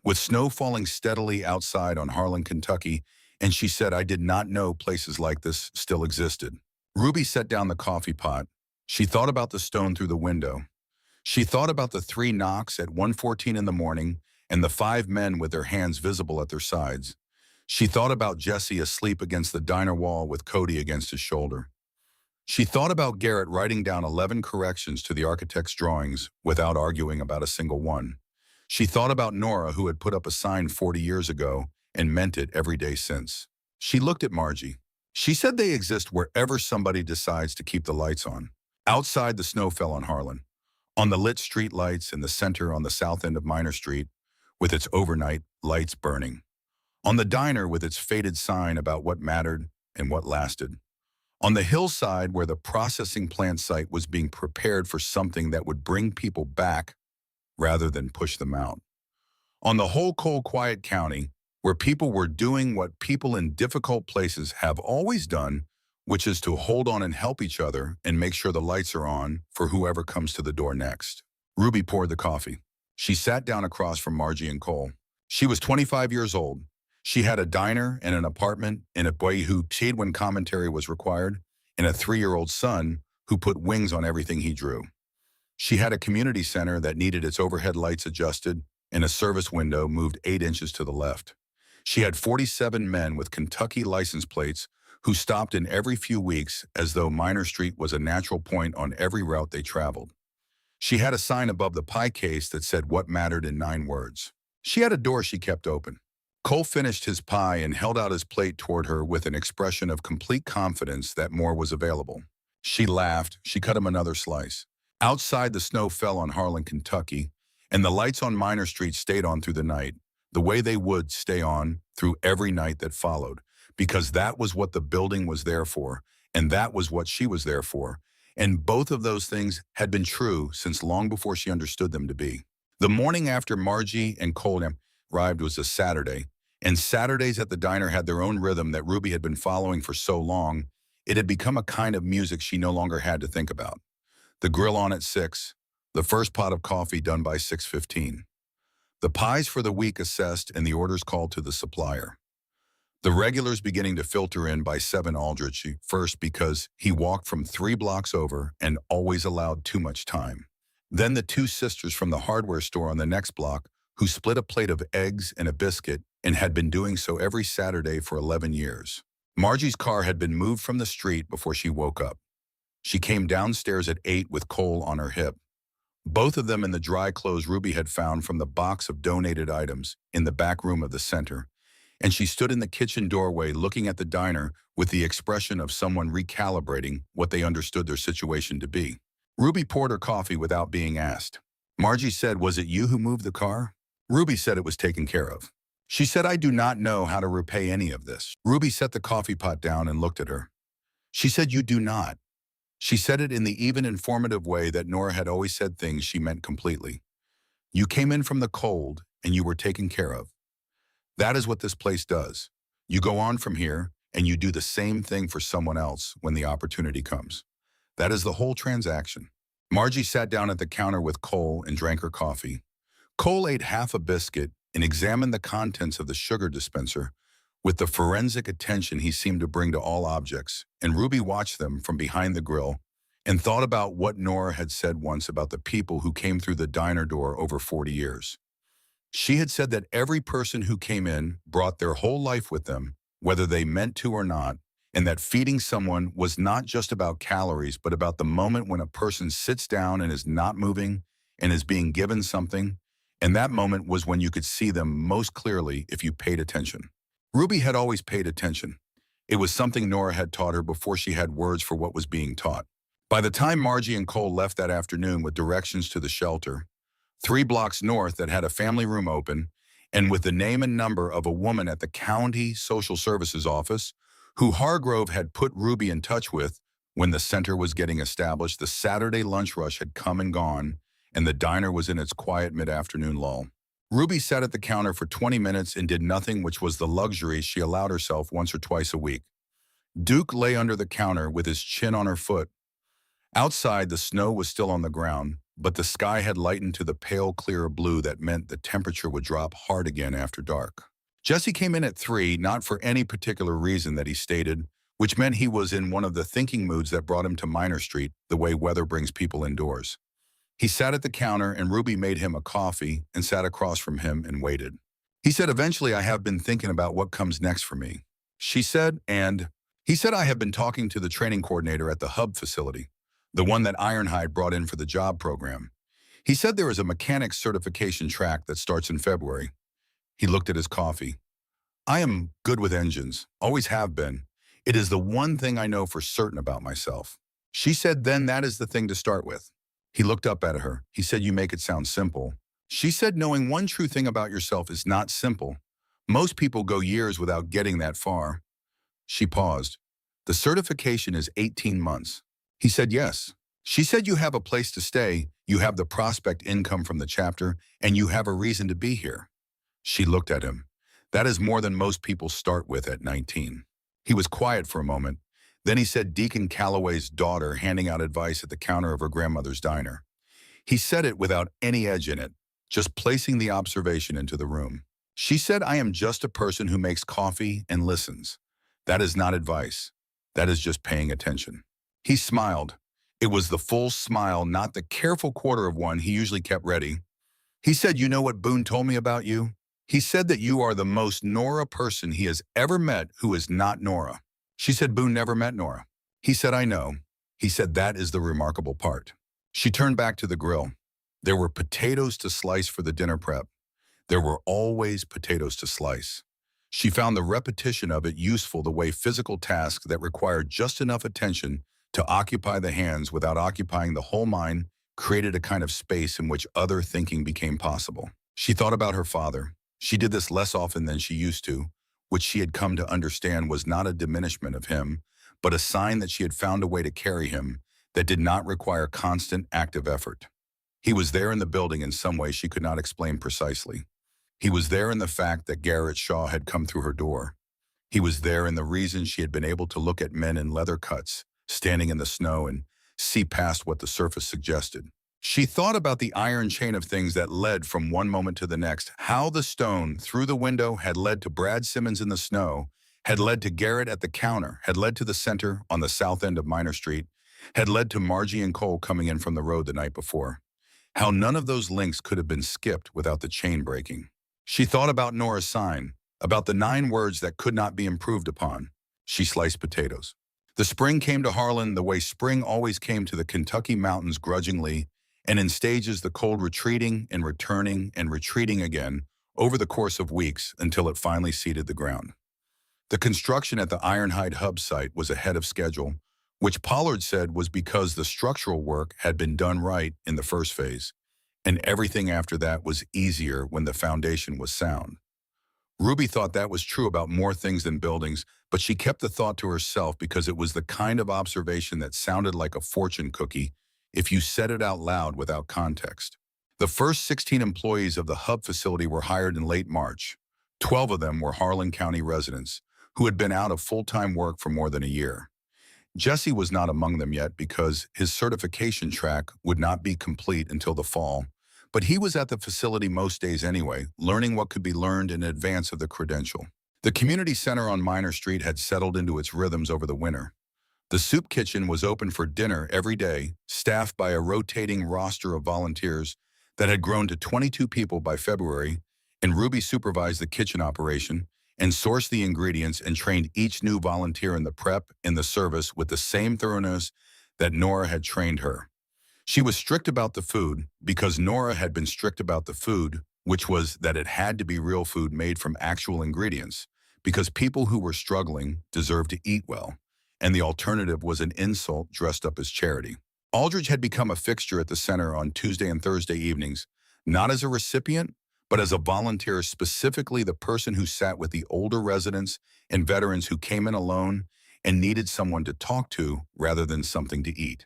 with snow falling steadily outside on Harlan, Kentucky, and she said, "I did not know places like this still existed." Ruby set down the coffee pot. She thought about the stone through the window. She thought about the 3 knocks at 1:14 in the morning and the 5 men with their hands visible at their sides. She thought about Jesse asleep against the diner wall with Cody against his shoulder. She thought about Garrett writing down 11 corrections to the architect's drawings without arguing about a single one. She thought about Nora, who had put up a sign 40 years ago and meant it every day since. She looked at Margie. She said they exist wherever somebody decides to keep the lights on. Outside, the snow fell on Harlan. On the lit street lights in the center on the south end of Minor Street, with its overnight lights burning. On the diner with its faded sign about what mattered and what lasted. On the hillside where the processing plant site was being prepared for something that would bring people back rather than push them out. On the whole cold, quiet county, where people were doing what people in difficult places have always done, which is to hold on and help each other and make sure the lights are on for whoever comes to the door next. Ruby poured the coffee. She sat down across from Margie and Cole. She was 25 years old. She had a diner and an apartment and a boy who stayed when commentary was required, and a 3-year-old son who put wings on everything he drew. She had a community center that needed its overhead lights adjusted and a service window moved 8 inches to the left. She had 47 men with Kentucky license plates who stopped in every few weeks as though Minor Street was a natural point on every route they traveled. She had a sign above the pie case that said what mattered in 9 words. She had a door she kept open. Cole finished his pie and held out his plate toward her with an expression of complete confidence that more was available. She laughed. She cut him another slice. Outside, the snow fell on Harlan, Kentucky, and the lights on Minor Street stayed on through the night, the way they would stay on through every night that followed, because that was what the building was there for, and that was what she was there for. And both of those things had been true since long before she understood them to be. The morning after Margie and Cole arrived was a Saturday, and Saturdays at the diner had their own rhythm that Ruby had been following for so long, it had become a kind of music she no longer had to think about. The grill on at 6, the first pot of coffee done by 6:15. The pies for the week assessed and the orders called to the supplier. The regulars beginning to filter in by 7 Aldrich first because he walked from 3 blocks over and always allowed too much time. Then the 2 sisters from the hardware store on the next block who split a plate of eggs and a biscuit and had been doing so every Saturday for 11 years. Margie's car had been moved from the street before she woke up. She came downstairs at 8 with Cole on her hip. Both of them in the dry clothes Ruby had found from the box of donated items in the back room of the center, and she stood in the kitchen doorway looking at the diner with the expression of someone recalibrating what they understood their situation to be. Ruby poured her coffee without being asked. Margie said, "Was it you who moved the car?" Ruby said it was taken care of. She said, "I do not know how to repay any of this." Ruby set the coffee pot down and looked at her. She said, "You do not." She said it in the even informative way that Nora had always said things she meant completely. "You came in from the cold and you were taken care of. That is what this place does. You go on from here and you do the same thing for someone else when the opportunity comes. That is the whole transaction." Margie sat down at the counter with Cole and drank her coffee. Cole ate half a biscuit and examined the contents of the sugar dispenser with the forensic attention he seemed to bring to all objects, and Ruby watched them from behind the grill and thought about what Nora had said once about the people who came through the diner door over 40 years. She had said that every person who came in brought their whole life with them, whether they meant to or not, and that feeding someone was not just about calories, but about the moment when a person sits down and is not moving and is being given something, and that moment was when you could see them most clearly if you paid attention. Ruby had always paid attention. It was something Nora had taught her before she had words for what was being taught. By the time Margie and Cole left that afternoon with directions to the shelter, 3 blocks north that had a family room open, and with the name and number of a woman at the county social services office, who Hargrove had put Ruby in touch with when the center was getting established, the Saturday lunch rush had come and gone, and the diner was in its quiet mid-afternoon lull. Ruby sat at the counter for 20 minutes and did nothing, which was the luxury she allowed herself once or twice a week. Duke lay under the counter with his chin on her foot. Outside, the snow was still on the ground, but the sky had lightened to the pale, clear blue that meant the temperature would drop hard again after dark. Jesse came in at 3, not for any particular reason that he stated, which meant he was in one of the thinking moods that brought him to Minor Street, the way weather brings people indoors. He sat at the counter and Ruby made him a coffee and sat across from him and waited. He said, "Eventually I have been thinking about what comes next for me." She said, and he said, "I have been talking to the training coordinator at the hub facility, the one that Ironhide brought in for the job program. He said there is a mechanics certification track that starts in February." He looked at his coffee. "I am good with engines, always have been. It is the one thing I know for certain about myself." She said, "Then that is the thing to start with." He looked up at her. He said, "You make it sound simple." She said, "Knowing one true thing about yourself is not simple. Most people go years without getting that far." She paused. The certification is 18 months. He said yes. She said you have a place to stay, you have the prospect income from the chapter, and you have a reason to be here. She looked at him. That is more than most people start with at 19. He was quiet for a moment. Then he said Deacon Calloway's daughter handing out advice at the counter of her grandmother's diner. He said it without any edge in it, just placing the observation into the room. She said, I am just a person who makes coffee and listens. That is not advice. That is just paying attention. He smiled. It was the full smile, not the careful quarter of one he usually kept ready. He said, you know what Boone told me about you? He said that you are the most Nora person he has ever met who is not Nora. She said, Boone never met Nora. He said, I know. He said, that is the remarkable part. She turned back to the grill. There were potatoes to slice for the dinner prep. There were always potatoes to slice. She found the repetition of it useful, the way physical tasks that required just enough attention to occupy the hands without occupying the whole mind created a kind of space in which other thinking became possible. She thought about her father. She did this less often than she used to, which she had come to understand was not a diminishment of him, but a sign that she had found a way to carry him that did not require constant active effort. He was there in the building in some way she could not explain precisely. He was there in the fact that Garrett Shaw had come through her door. He was there in the reason she had been able to look at men in leather cuts, standing in the snow, and see past what the surface suggested. She thought about the iron chain of things that led from one moment to the next, how the stone through the window had led to Brad Simmons in the snow, had led to Garrett at the counter, had led to the center on the south end of Minor Street, had led to Margie and Cole coming in from the road the night before. How none of those links could have been skipped without the chain breaking. She thought about Nora's sign, about the 9 words that could not be improved upon. She sliced potatoes. The spring came to Harlan the way spring always came to the Kentucky mountains, grudgingly, and in stages, the cold retreating and returning and retreating again over the course of weeks until it finally seeded the ground. The construction at the Ironhide hub site was ahead of schedule, which Pollard said was because the structural work had been done right in the first phase, and everything after that was easier when the foundation was sound. Ruby thought that was true about more things than buildings, but she kept the thought to herself because it was the kind of observation that sounded like a fortune cookie if you said it out loud without context. The first 16 employees of the hub facility were hired in late March. 12 of them were Harlan County residents who had been out of full-time work for more than a year. Jesse was not among them yet because his certification track would not be complete until the fall, but he was at the facility most days anyway, learning what could be learned in advance of the credential. The community center on Minor Street had settled into its rhythms over the winter. The soup kitchen was open for dinner every day, staffed by a rotating roster of volunteers that had grown to 22 people by February, and Ruby supervised the kitchen operation and sourced the ingredients and trained each new volunteer in the prep and the service with the same thoroughness that Nora had trained her. She was strict about the food because Nora had been strict about the food, which was that it had to be real food made from actual ingredients, because people who were struggling deserved to eat well, and the alternative was an insult dressed up as charity. Aldridge had become a fixture at the center on Tuesday and Thursday evenings, not as a recipient, but as a volunteer, specifically the person who sat with the older residents and veterans who came in alone and needed someone to talk to rather than something to eat.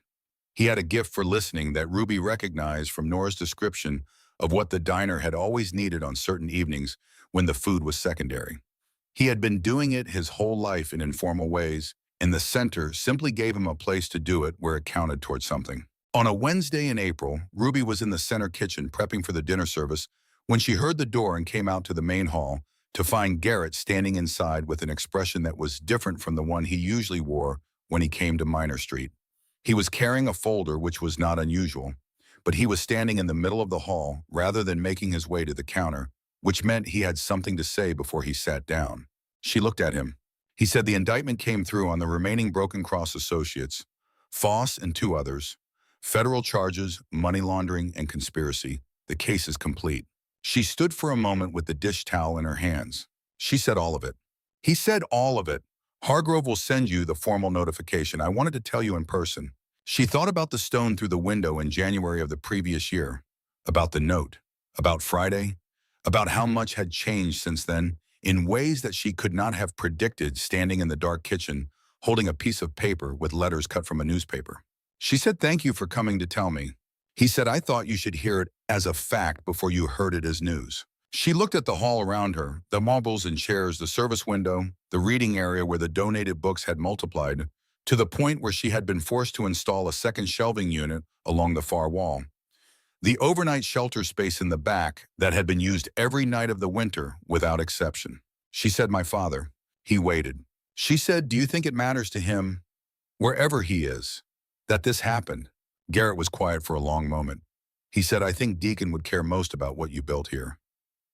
He had a gift for listening that Ruby recognized from Nora's description of what the diner had always needed on certain evenings when the food was secondary. He had been doing it his whole life in informal ways, and the center simply gave him a place to do it where it counted towards something. On a Wednesday in April, Ruby was in the center kitchen prepping for the dinner service when she heard the door and came out to the main hall to find Garrett standing inside with an expression that was different from the one he usually wore when he came to Minor Street. He was carrying a folder, which was not unusual, but he was standing in the middle of the hall rather than making his way to the counter, which meant he had something to say before he sat down. She looked at him. He said the indictment came through on the remaining Broken Cross associates, Foss and 2 others. Federal charges, money laundering, and conspiracy. The case is complete. She stood for a moment with the dish towel in her hands. She said all of it. He said all of it. Hargrove will send you the formal notification. I wanted to tell you in person. She thought about the stone through the window in January of the previous year, about the note, about Friday, about how much had changed since then, in ways that she could not have predicted standing in the dark kitchen, holding a piece of paper with letters cut from a newspaper. She said, "Thank you for coming to tell me." He said, "I thought you should hear it as a fact before you heard it as news." She looked at the hall around her, the marbles and chairs, the service window, the reading area where the donated books had multiplied, to the point where she had been forced to install a second shelving unit along the far wall. The overnight shelter space in the back that had been used every night of the winter without exception. She said, "My father." He waited. She said, "Do you think it matters to him, wherever he is, that this happened?" Garrett was quiet for a long moment. He said, "I think Deacon would care most about what you built here."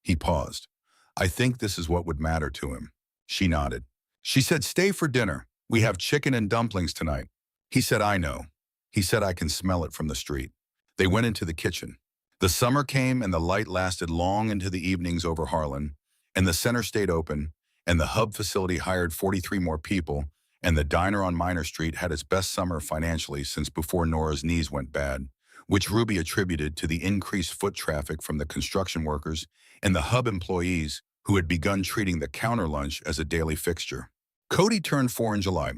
He paused. "I think this is what would matter to him." She nodded. She said, "Stay for dinner. We have chicken and dumplings tonight." He said, "I know." He said, "I can smell it from the street." They went into the kitchen. The summer came and the light lasted long into the evenings over Harlan, and the center stayed open, and the hub facility hired 43 more people, and the diner on Minor Street had its best summer financially since before Nora's knees went bad, which Ruby attributed to the increased foot traffic from the construction workers and the hub employees who had begun treating the counter lunch as a daily fixture. Cody turned 4 in July.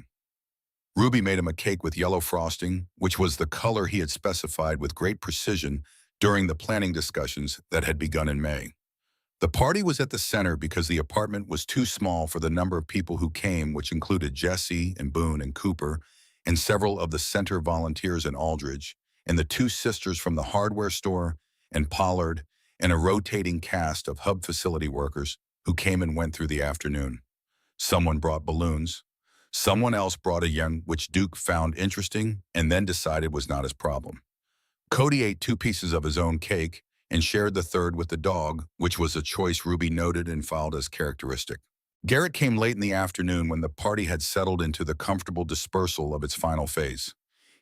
Ruby made him a cake with yellow frosting, which was the color he had specified with great precision during the planning discussions that had begun in May. The party was at the center because the apartment was too small for the number of people who came, which included Jesse and Boone and Cooper, and several of the center volunteers in Aldridge, and the 2 sisters from the hardware store, and Pollard, and a rotating cast of hub facility workers who came and went through the afternoon. Someone brought balloons. Someone else brought a young, which Duke found interesting and then decided was not his problem. Cody ate 2 pieces of his own cake and shared the third with the dog, which was a choice Ruby noted and filed as characteristic. Garrett came late in the afternoon when the party had settled into the comfortable dispersal of its final phase.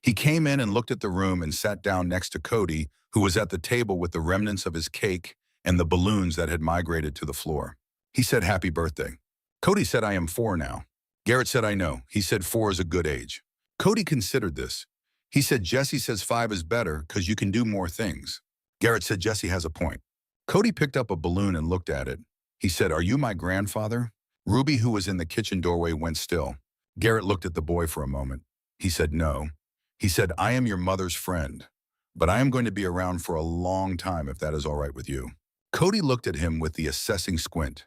He came in and looked at the room and sat down next to Cody, who was at the table with the remnants of his cake and the balloons that had migrated to the floor. He said, "Happy birthday." Cody said, "I am 4 now." Garrett said, "I know." He said, 4 is a good age." Cody considered this. He said, "Jesse says 5 is better because you can do more things." Garrett said, "Jesse has a point." Cody picked up a balloon and looked at it. He said, "Are you my grandfather?" Ruby, who was in the kitchen doorway, went still. Garrett looked at the boy for a moment. He said, "No." He said, "I am your mother's friend, but I am going to be around for a long time if that is all right with you." Cody looked at him with the assessing squint.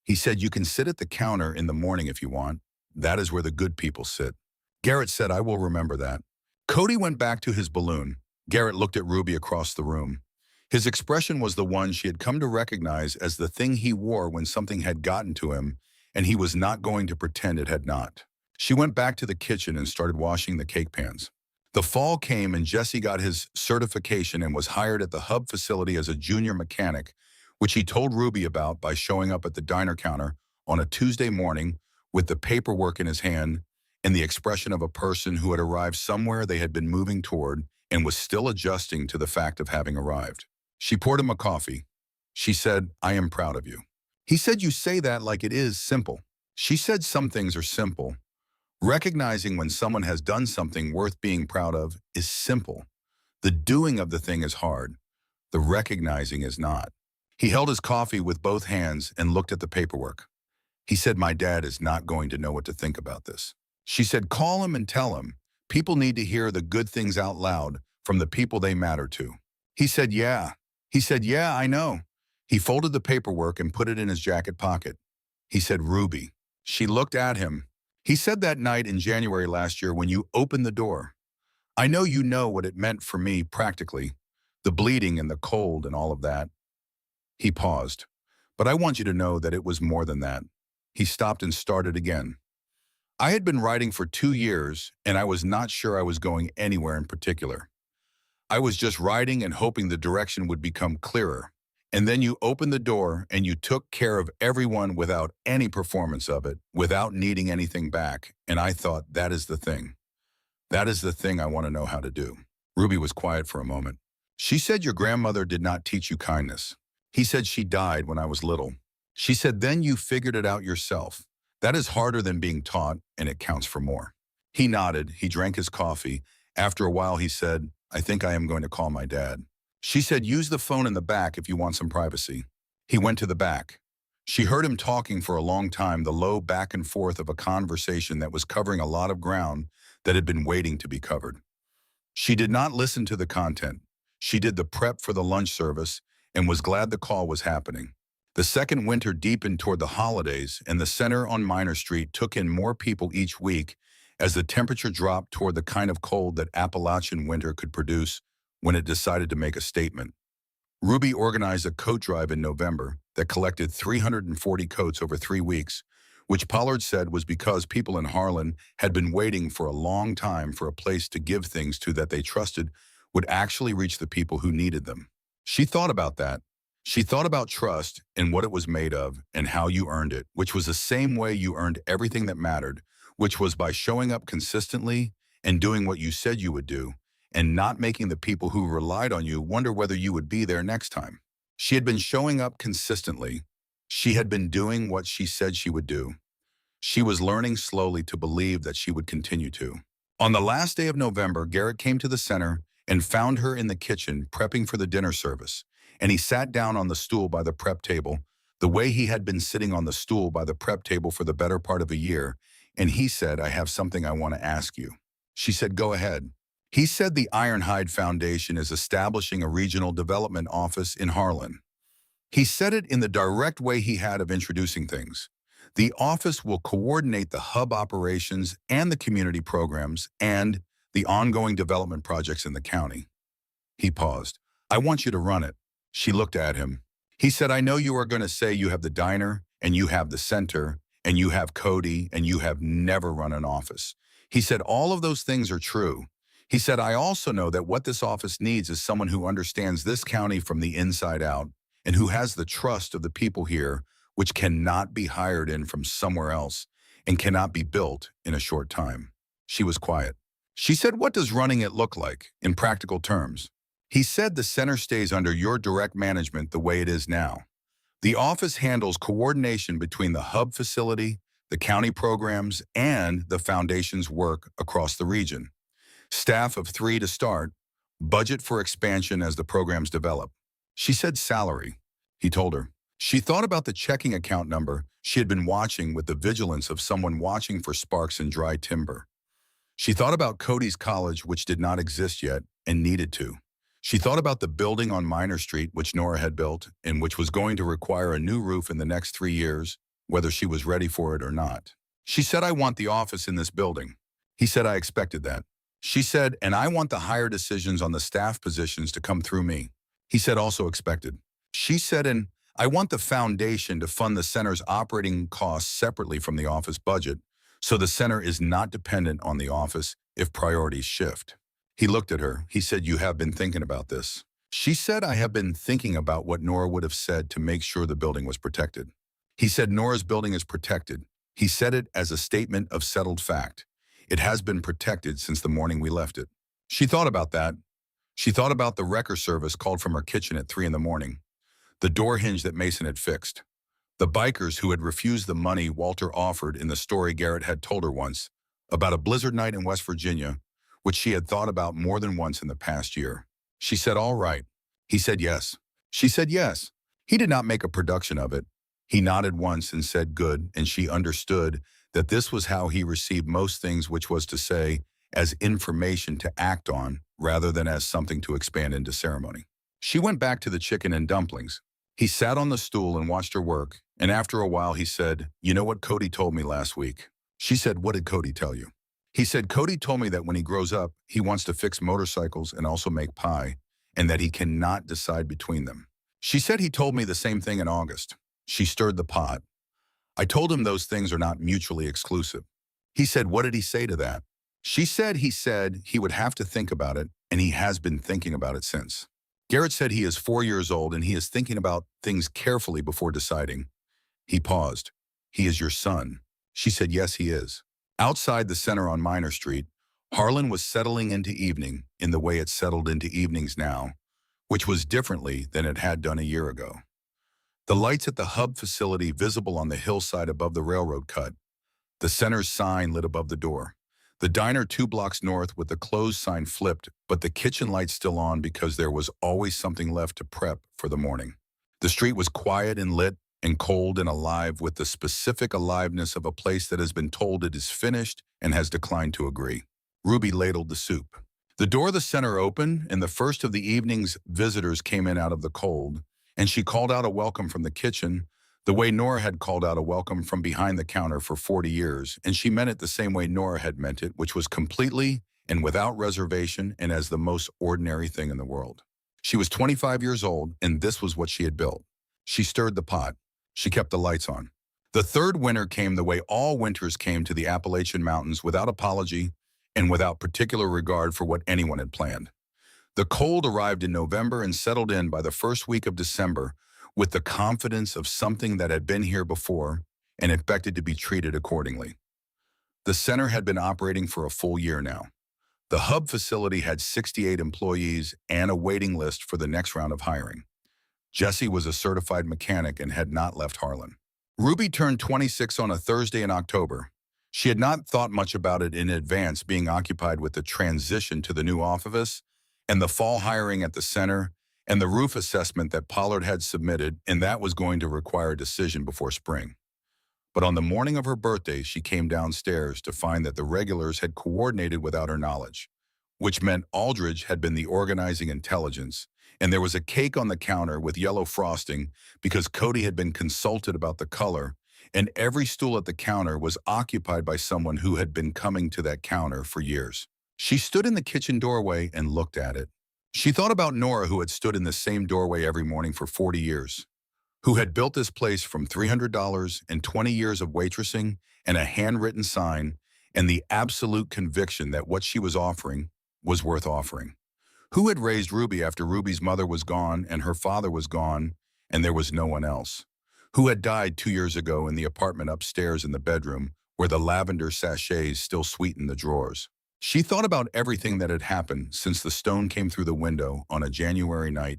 He said, "You can sit at the counter in the morning if you want. That is where the good people sit." Garrett said, "I will remember that." Cody went back to his balloon. Garrett looked at Ruby across the room. His expression was the one she had come to recognize as the thing he wore when something had gotten to him, and he was not going to pretend it had not. She went back to the kitchen and started washing the cake pans. The fall came and Jesse got his certification and was hired at the hub facility as a junior mechanic, which he told Ruby about by showing up at the diner counter on a Tuesday morning with the paperwork in his hand and the expression of a person who had arrived somewhere they had been moving toward and was still adjusting to the fact of having arrived. She poured him a coffee. She said, "I am proud of you." He said, "You say that like it is simple." She said, "Some things are simple. Recognizing when someone has done something worth being proud of is simple. The doing of the thing is hard. The recognizing is not." He held his coffee with both hands and looked at the paperwork. He said, "My dad is not going to know what to think about this." She said, "Call him and tell him. People need to hear the good things out loud from the people they matter to." He said, "Yeah." He said, "Yeah, I know." He folded the paperwork and put it in his jacket pocket. He said, "Ruby." She looked at him. He said, "That night in January last year when you opened the door. I know you know what it meant for me practically, the bleeding and the cold and all of that." He paused. "But I want you to know that it was more than that." He stopped and started again. "I had been writing for 2 years, and I was not sure I was going anywhere in particular. I was just writing and hoping the direction would become clearer. And then you opened the door and you took care of everyone without any performance of it, without needing anything back. And I thought, that is the thing. That is the thing I want to know how to do." Ruby was quiet for a moment. She said, "Your grandmother did not teach you kindness." He said, "She died when I was little." She said, "Then you figured it out yourself. That is harder than being taught, and it counts for more." He nodded. He drank his coffee. After a while, he said, "I think I am going to call my dad." She said, "Use the phone in the back if you want some privacy." He went to the back. She heard him talking for a long time, the low back and forth of a conversation that was covering a lot of ground that had been waiting to be covered. She did not listen to the content. She did the prep for the lunch service and was glad the call was happening. The second winter deepened toward the holidays, and the center on Minor Street took in more people each week as the temperature dropped toward the kind of cold that Appalachian winter could produce when it decided to make a statement. Ruby organized a coat drive in November that collected 340 coats over 3 weeks, which Pollard said was because people in Harlan had been waiting for a long time for a place to give things to that they trusted would actually reach the people who needed them. She thought about that. She thought about trust and what it was made of and how you earned it, which was the same way you earned everything that mattered, which was by showing up consistently and doing what you said you would do, and not making the people who relied on you wonder whether you would be there next time. She had been showing up consistently. She had been doing what she said she would do. She was learning slowly to believe that she would continue to. On the last day of November, Garrett came to the center and found her in the kitchen prepping for the dinner service, and he sat down on the stool by the prep table, the way he had been sitting on the stool by the prep table for the better part of a year, and he said, "I have something I want to ask you." She said, "Go ahead." He said the Ironhide Foundation is establishing a regional development office in Harlan. He said it in the direct way he had of introducing things. The office will coordinate the hub operations and the community programs and the ongoing development projects in the county. He paused. "I want you to run it." She looked at him. He said, "I know you are going to say you have the diner and you have the center and you have Cody and you have never run an office." He said, "All of those things are true." He said, "I also know that what this office needs is someone who understands this county from the inside out and who has the trust of the people here, which cannot be hired in from somewhere else and cannot be built in a short time." She was quiet. She said, "What does running it look like in practical terms?" He said, "The center stays under your direct management the way it is now. The office handles coordination between the hub facility, the county programs, and the foundation's work across the region. Staff of 3 to start, budget for expansion as the programs develop." She said salary. He told her. She thought about the checking account number she had been watching with the vigilance of someone watching for sparks in dry timber. She thought about Cody's college, which did not exist yet and needed to. She thought about the building on Minor Street, which Nora had built and which was going to require a new roof in the next 3 years, whether she was ready for it or not. She said, "I want the office in this building." He said, "I expected that." She said, "And I want the higher decisions on the staff positions to come through me." He said, "Also expected." She said, "And I want the foundation to fund the center's operating costs separately from the office budget, so the center is not dependent on the office if priorities shift." He looked at her. He said, "You have been thinking about this." She said, "I have been thinking about what Nora would have said to make sure the building was protected." He said, "Nora's building is protected." He said it as a statement of settled fact. "It has been protected since the morning we left it." She thought about that. She thought about the wrecker service called from her kitchen at 3 in the morning, the door hinge that Mason had fixed, the bikers who had refused the money Walter offered in the story Garrett had told her once about a blizzard night in West Virginia, which she had thought about more than once in the past year. She said, "All right." He said, "Yes." She said, "Yes." He did not make a production of it. He nodded once and said, "Good," and she understood that this was how he received most things, which was to say, as information to act on rather than as something to expand into ceremony. She went back to the chicken and dumplings. He sat on the stool and watched her work, and after a while he said, "You know what Cody told me last week?" She said, "What did Cody tell you?" He said, "Cody told me that when he grows up, he wants to fix motorcycles and also make pie, and that he cannot decide between them." She said, "He told me the same thing in August." She stirred the pot. "I told him those things are not mutually exclusive." He said, "What did he say to that?" She said he would have to think about it, and he has been thinking about it since. Garrett said he is 4 years old and he is thinking about things carefully before deciding. He paused. "He is your son." She said, "Yes, he is." Outside the center on Minor Street, Harlan was settling into evening in the way it settled into evenings now, which was differently than it had done a year ago. The lights at the hub facility visible on the hillside above the railroad cut. The center's sign lit above the door. The diner 2 blocks north with the closed sign flipped, but the kitchen lights still on because there was always something left to prep for the morning. The street was quiet and lit, and cold and alive with the specific aliveness of a place that has been told it is finished and has declined to agree. Ruby ladled the soup. The door of the center opened, and the first of the evening's visitors came in out of the cold, and she called out a welcome from the kitchen, the way Nora had called out a welcome from behind the counter for 40 years, and she meant it the same way Nora had meant it, which was completely and without reservation and as the most ordinary thing in the world. She was 25 years old, and this was what she had built. She stirred the pot. She kept the lights on. The third winter came the way all winters came to the Appalachian Mountains, without apology and without particular regard for what anyone had planned. The cold arrived in November and settled in by the first week of December with the confidence of something that had been here before and expected to be treated accordingly. The center had been operating for a full year now. The hub facility had 68 employees and a waiting list for the next round of hiring. Jesse was a certified mechanic and had not left Harlan. Ruby turned 26 on a Thursday in October. She had not thought much about it in advance, being occupied with the transition to the new office and the fall hiring at the center and the roof assessment that Pollard had submitted, and that was going to require a decision before spring. But on the morning of her birthday, she came downstairs to find that the regulars had coordinated without her knowledge, which meant Aldridge had been the organizing intelligence, and there was a cake on the counter with yellow frosting because Cody had been consulted about the color, and every stool at the counter was occupied by someone who had been coming to that counter for years. She stood in the kitchen doorway and looked at it. She thought about Nora, who had stood in the same doorway every morning for 40 years. Who had built this place from $300 and 20 years of waitressing and a handwritten sign and the absolute conviction that what she was offering was worth offering. Who had raised Ruby after Ruby's mother was gone and her father was gone and there was no one else. Who had died 2 years ago in the apartment upstairs in the bedroom where the lavender sachets still sweetened the drawers. She thought about everything that had happened since the stone came through the window on a January night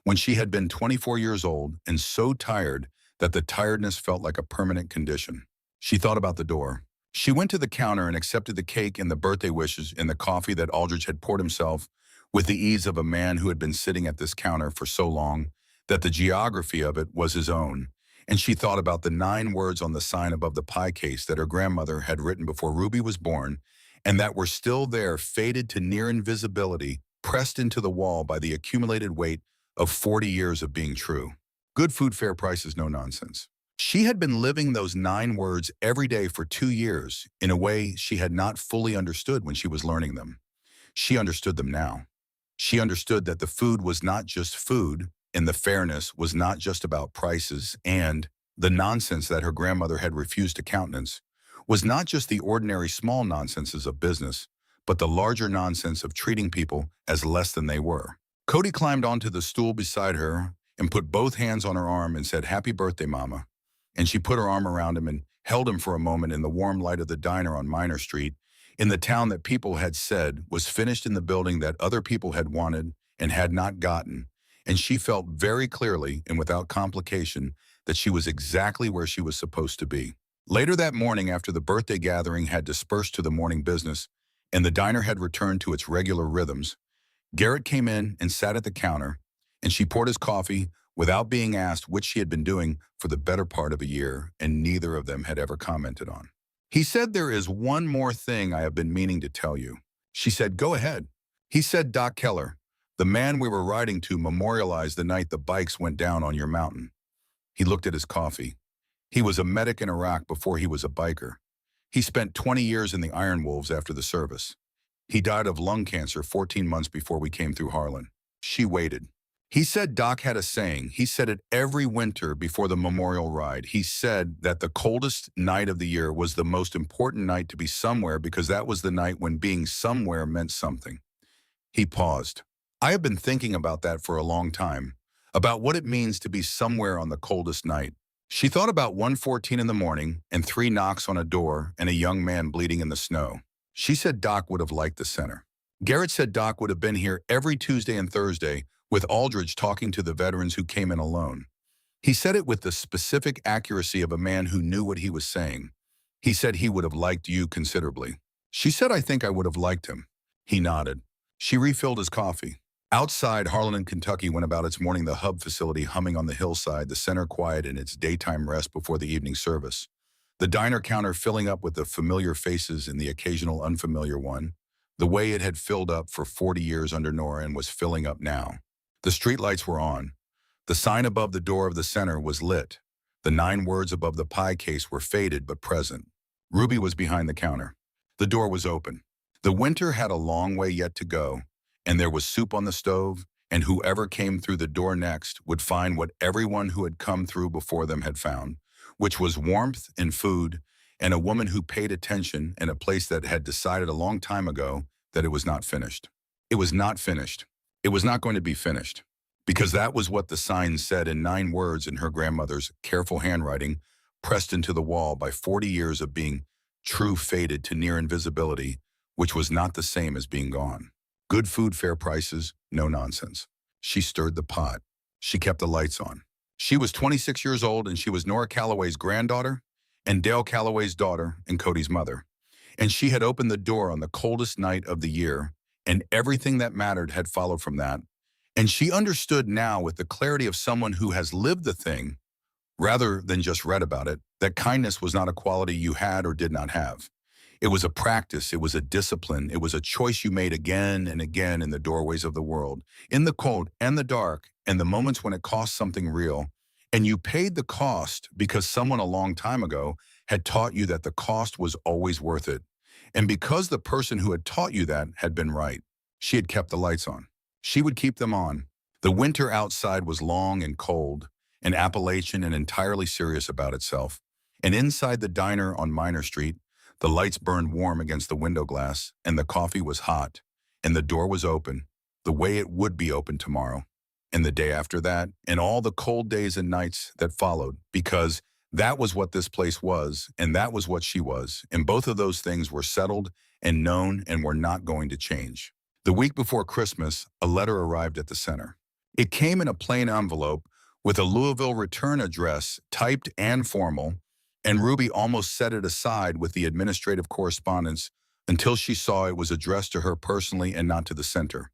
when she had been 24 years old and so tired that the tiredness felt like a permanent condition. She thought about the door. She went to the counter and accepted the cake and the birthday wishes and the coffee that Aldridge had poured himself with the ease of a man who had been sitting at this counter for so long that the geography of it was his own. And she thought about the 9 words on the sign above the pie case that her grandmother had written before Ruby was born and that were still there, faded to near invisibility, pressed into the wall by the accumulated weight of 40 years of being true. Good food, fair prices, no nonsense. She had been living those 9 words every day for 2 years in a way she had not fully understood when she was learning them. She understood them now. She understood that the food was not just food, and the fairness was not just about prices, and the nonsense that her grandmother had refused to countenance was not just the ordinary small nonsenses of business, but the larger nonsense of treating people as less than they were. Cody climbed onto the stool beside her and put both hands on her arm and said, "Happy birthday, Mama." And she put her arm around him and held him for a moment in the warm light of the diner on Minor Street, in the town that people had said was finished in the building that other people had wanted and had not gotten. And she felt very clearly and without complication that she was exactly where she was supposed to be. Later that morning, after the birthday gathering had dispersed to the morning business and the diner had returned to its regular rhythms, Garrett came in and sat at the counter, and she poured his coffee without being asked, which she had been doing for the better part of a year, and neither of them had ever commented on. He said, "There is one more thing I have been meaning to tell you." She said, "Go ahead." He said, "Doc Keller, the man we were riding to memorialized the night the bikes went down on your mountain." He looked at his coffee. He was a medic in Iraq before he was a biker. He spent 20 years in the Iron Wolves after the service. He died of lung cancer 14 months before we came through Harlan. She waited. He said Doc had a saying. He said it every winter before the memorial ride. He said that the coldest night of the year was the most important night to be somewhere because that was the night when being somewhere meant something. He paused. I have been thinking about that for a long time, about what it means to be somewhere on the coldest night. She thought about 1:14 in the morning and 3 knocks on a door and a young man bleeding in the snow. She said Doc would have liked the center. Garrett said Doc would have been here every Tuesday and Thursday with Aldridge talking to the veterans who came in alone. He said it with the specific accuracy of a man who knew what he was saying. He said he would have liked you considerably. She said, "I think I would have liked him." He nodded. She refilled his coffee. Outside, Harlan, Kentucky went about its morning, the hub facility humming on the hillside, the center quiet in its daytime rest before the evening service. The diner counter filling up with the familiar faces and the occasional unfamiliar one, the way it had filled up for 40 years under Nora and was filling up now. The streetlights were on. The sign above the door of the center was lit. The 9 words above the pie case were faded but present. Ruby was behind the counter. The door was open. The winter had a long way yet to go, and there was soup on the stove, and whoever came through the door next would find what everyone who had come through before them had found, which was warmth and food, and a woman who paid attention in a place that had decided a long time ago that it was not finished. It was not finished. It was not going to be finished. Because that was what the sign said in 9 words in her grandmother's careful handwriting, pressed into the wall by 40 years of being true faded to near invisibility, which was not the same as being gone. Good food, fair prices, no nonsense. She stirred the pot. She kept the lights on. She was 26 years old, and she was Nora Calloway's granddaughter and Dale Calloway's daughter and Cody's mother. And she had opened the door on the coldest night of the year, and everything that mattered had followed from that. And she understood now, with the clarity of someone who has lived the thing, rather than just read about it, that kindness was not a quality you had or did not have. It was a practice, it was a discipline, it was a choice you made again and again in the doorways of the world, in the cold and the dark, and the moments when it cost something real. And you paid the cost because someone a long time ago had taught you that the cost was always worth it. And because the person who had taught you that had been right, she had kept the lights on. She would keep them on. The winter outside was long and cold, and Appalachian and entirely serious about itself. And inside the diner on Minor Street, the lights burned warm against the window glass, and the coffee was hot, and the door was open, the way it would be open tomorrow, and the day after that, and all the cold days and nights that followed, because that was what this place was, and that was what she was, and both of those things were settled and known and were not going to change. The week before Christmas, a letter arrived at the center. It came in a plain envelope with a Louisville return address, typed and formal, and Ruby almost set it aside with the administrative correspondence until she saw it was addressed to her personally and not to the center.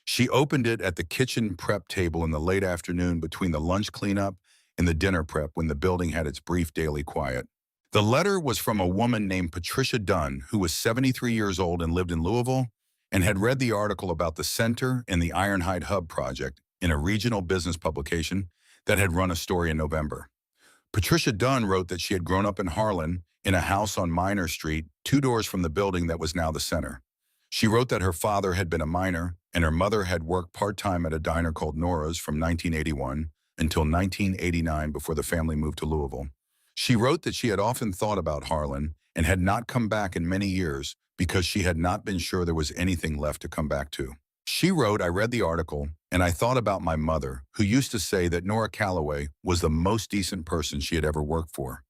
She opened it at the kitchen prep table in the late afternoon between the lunch cleanup and the dinner prep when the building had its brief daily quiet. The letter was from a woman named Patricia Dunn, who was 73 years old and lived in Louisville, and had read the article about the center and the Ironhide Hub project in a regional business publication that had run a story in November. Patricia Dunn wrote that she had grown up in Harlan in a house on Minor Street, 2 doors from the building that was now the center. She wrote that her father had been a miner and her mother had worked part-time at a diner called Nora's from 1981 until 1989 before the family moved to Louisville. She wrote that she had often thought about Harlan and had not come back in many years because she had not been sure there was anything left to come back to. She wrote, "I read the article, and I thought about my mother, who used to say that Nora Calloway was the most decent person she had ever worked for.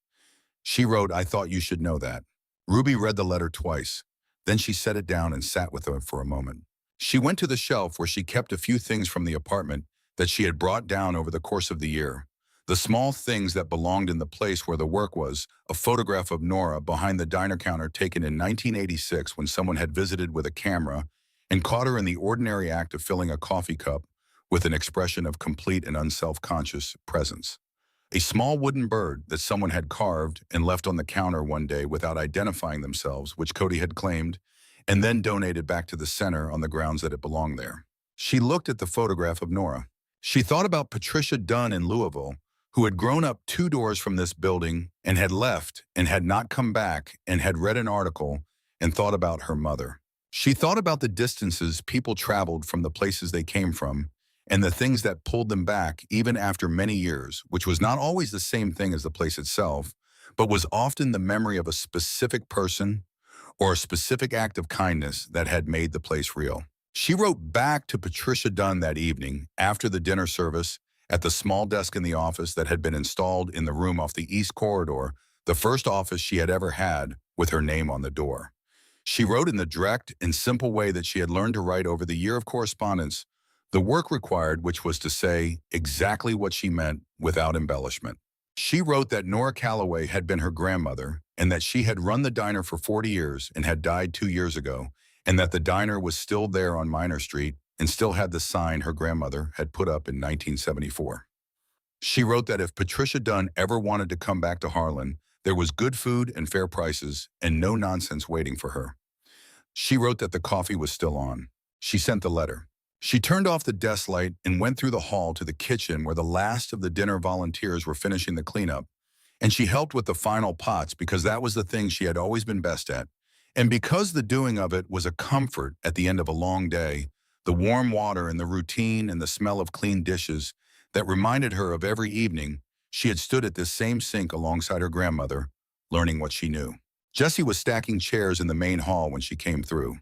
She wrote, I thought you should know that." Ruby read the letter twice. Then she set it down and sat with it for a moment. She went to the shelf where she kept a few things from the apartment that she had brought down over the course of the year. The small things that belonged in the place where the work was, a photograph of Nora behind the diner counter taken in 1986 when someone had visited with a camera and caught her in the ordinary act of filling a coffee cup with an expression of complete and unself-conscious presence. A small wooden bird that someone had carved and left on the counter one day without identifying themselves, which Cody had claimed, and then donated back to the center on the grounds that it belonged there. She looked at the photograph of Nora. She thought about Patricia Dunn in Louisville, who had grown up 2 doors from this building and had left and had not come back and had read an article and thought about her mother. She thought about the distances people traveled from the places they came from and the things that pulled them back even after many years, which was not always the same thing as the place itself, but was often the memory of a specific person or a specific act of kindness that had made the place real. She wrote back to Patricia Dunn that evening after the dinner service at the small desk in the office that had been installed in the room off the east corridor, the first office she had ever had, with her name on the door. She wrote in the direct and simple way that she had learned to write over the year of correspondence, the work required, which was to say exactly what she meant without embellishment. She wrote that Nora Calloway had been her grandmother and that she had run the diner for 40 years and had died 2 years ago, and that the diner was still there on Minor Street and still had the sign her grandmother had put up in 1974. She wrote that if Patricia Dunn ever wanted to come back to Harlan, there was good food and fair prices and no nonsense waiting for her. She wrote that the coffee was still on. She sent the letter. She turned off the desk light and went through the hall to the kitchen where the last of the dinner volunteers were finishing the cleanup. And she helped with the final pots because that was the thing she had always been best at. And because the doing of it was a comfort at the end of a long day, the warm water and the routine and the smell of clean dishes that reminded her of every evening she had stood at this same sink alongside her grandmother, learning what she knew. Jesse was stacking chairs in the main hall when she came through.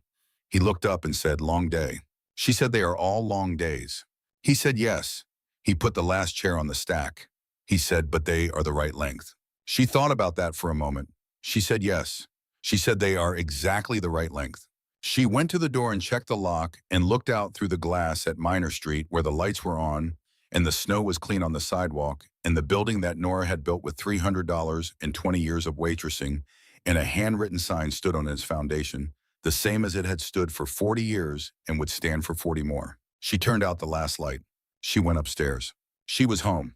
He looked up and said, "Long day." She said, "They are all long days." He said, "Yes." He put the last chair on the stack. He said, "But they are the right length." She thought about that for a moment. She said, "Yes." She said, "They are exactly the right length." She went to the door and checked the lock and looked out through the glass at Minor Street where the lights were on and the snow was clean on the sidewalk and the building that Nora had built with $300 and 20 years of waitressing and a handwritten sign stood on its foundation, the same as it had stood for 40 years and would stand for 40 more. She turned out the last light. She went upstairs. She was home.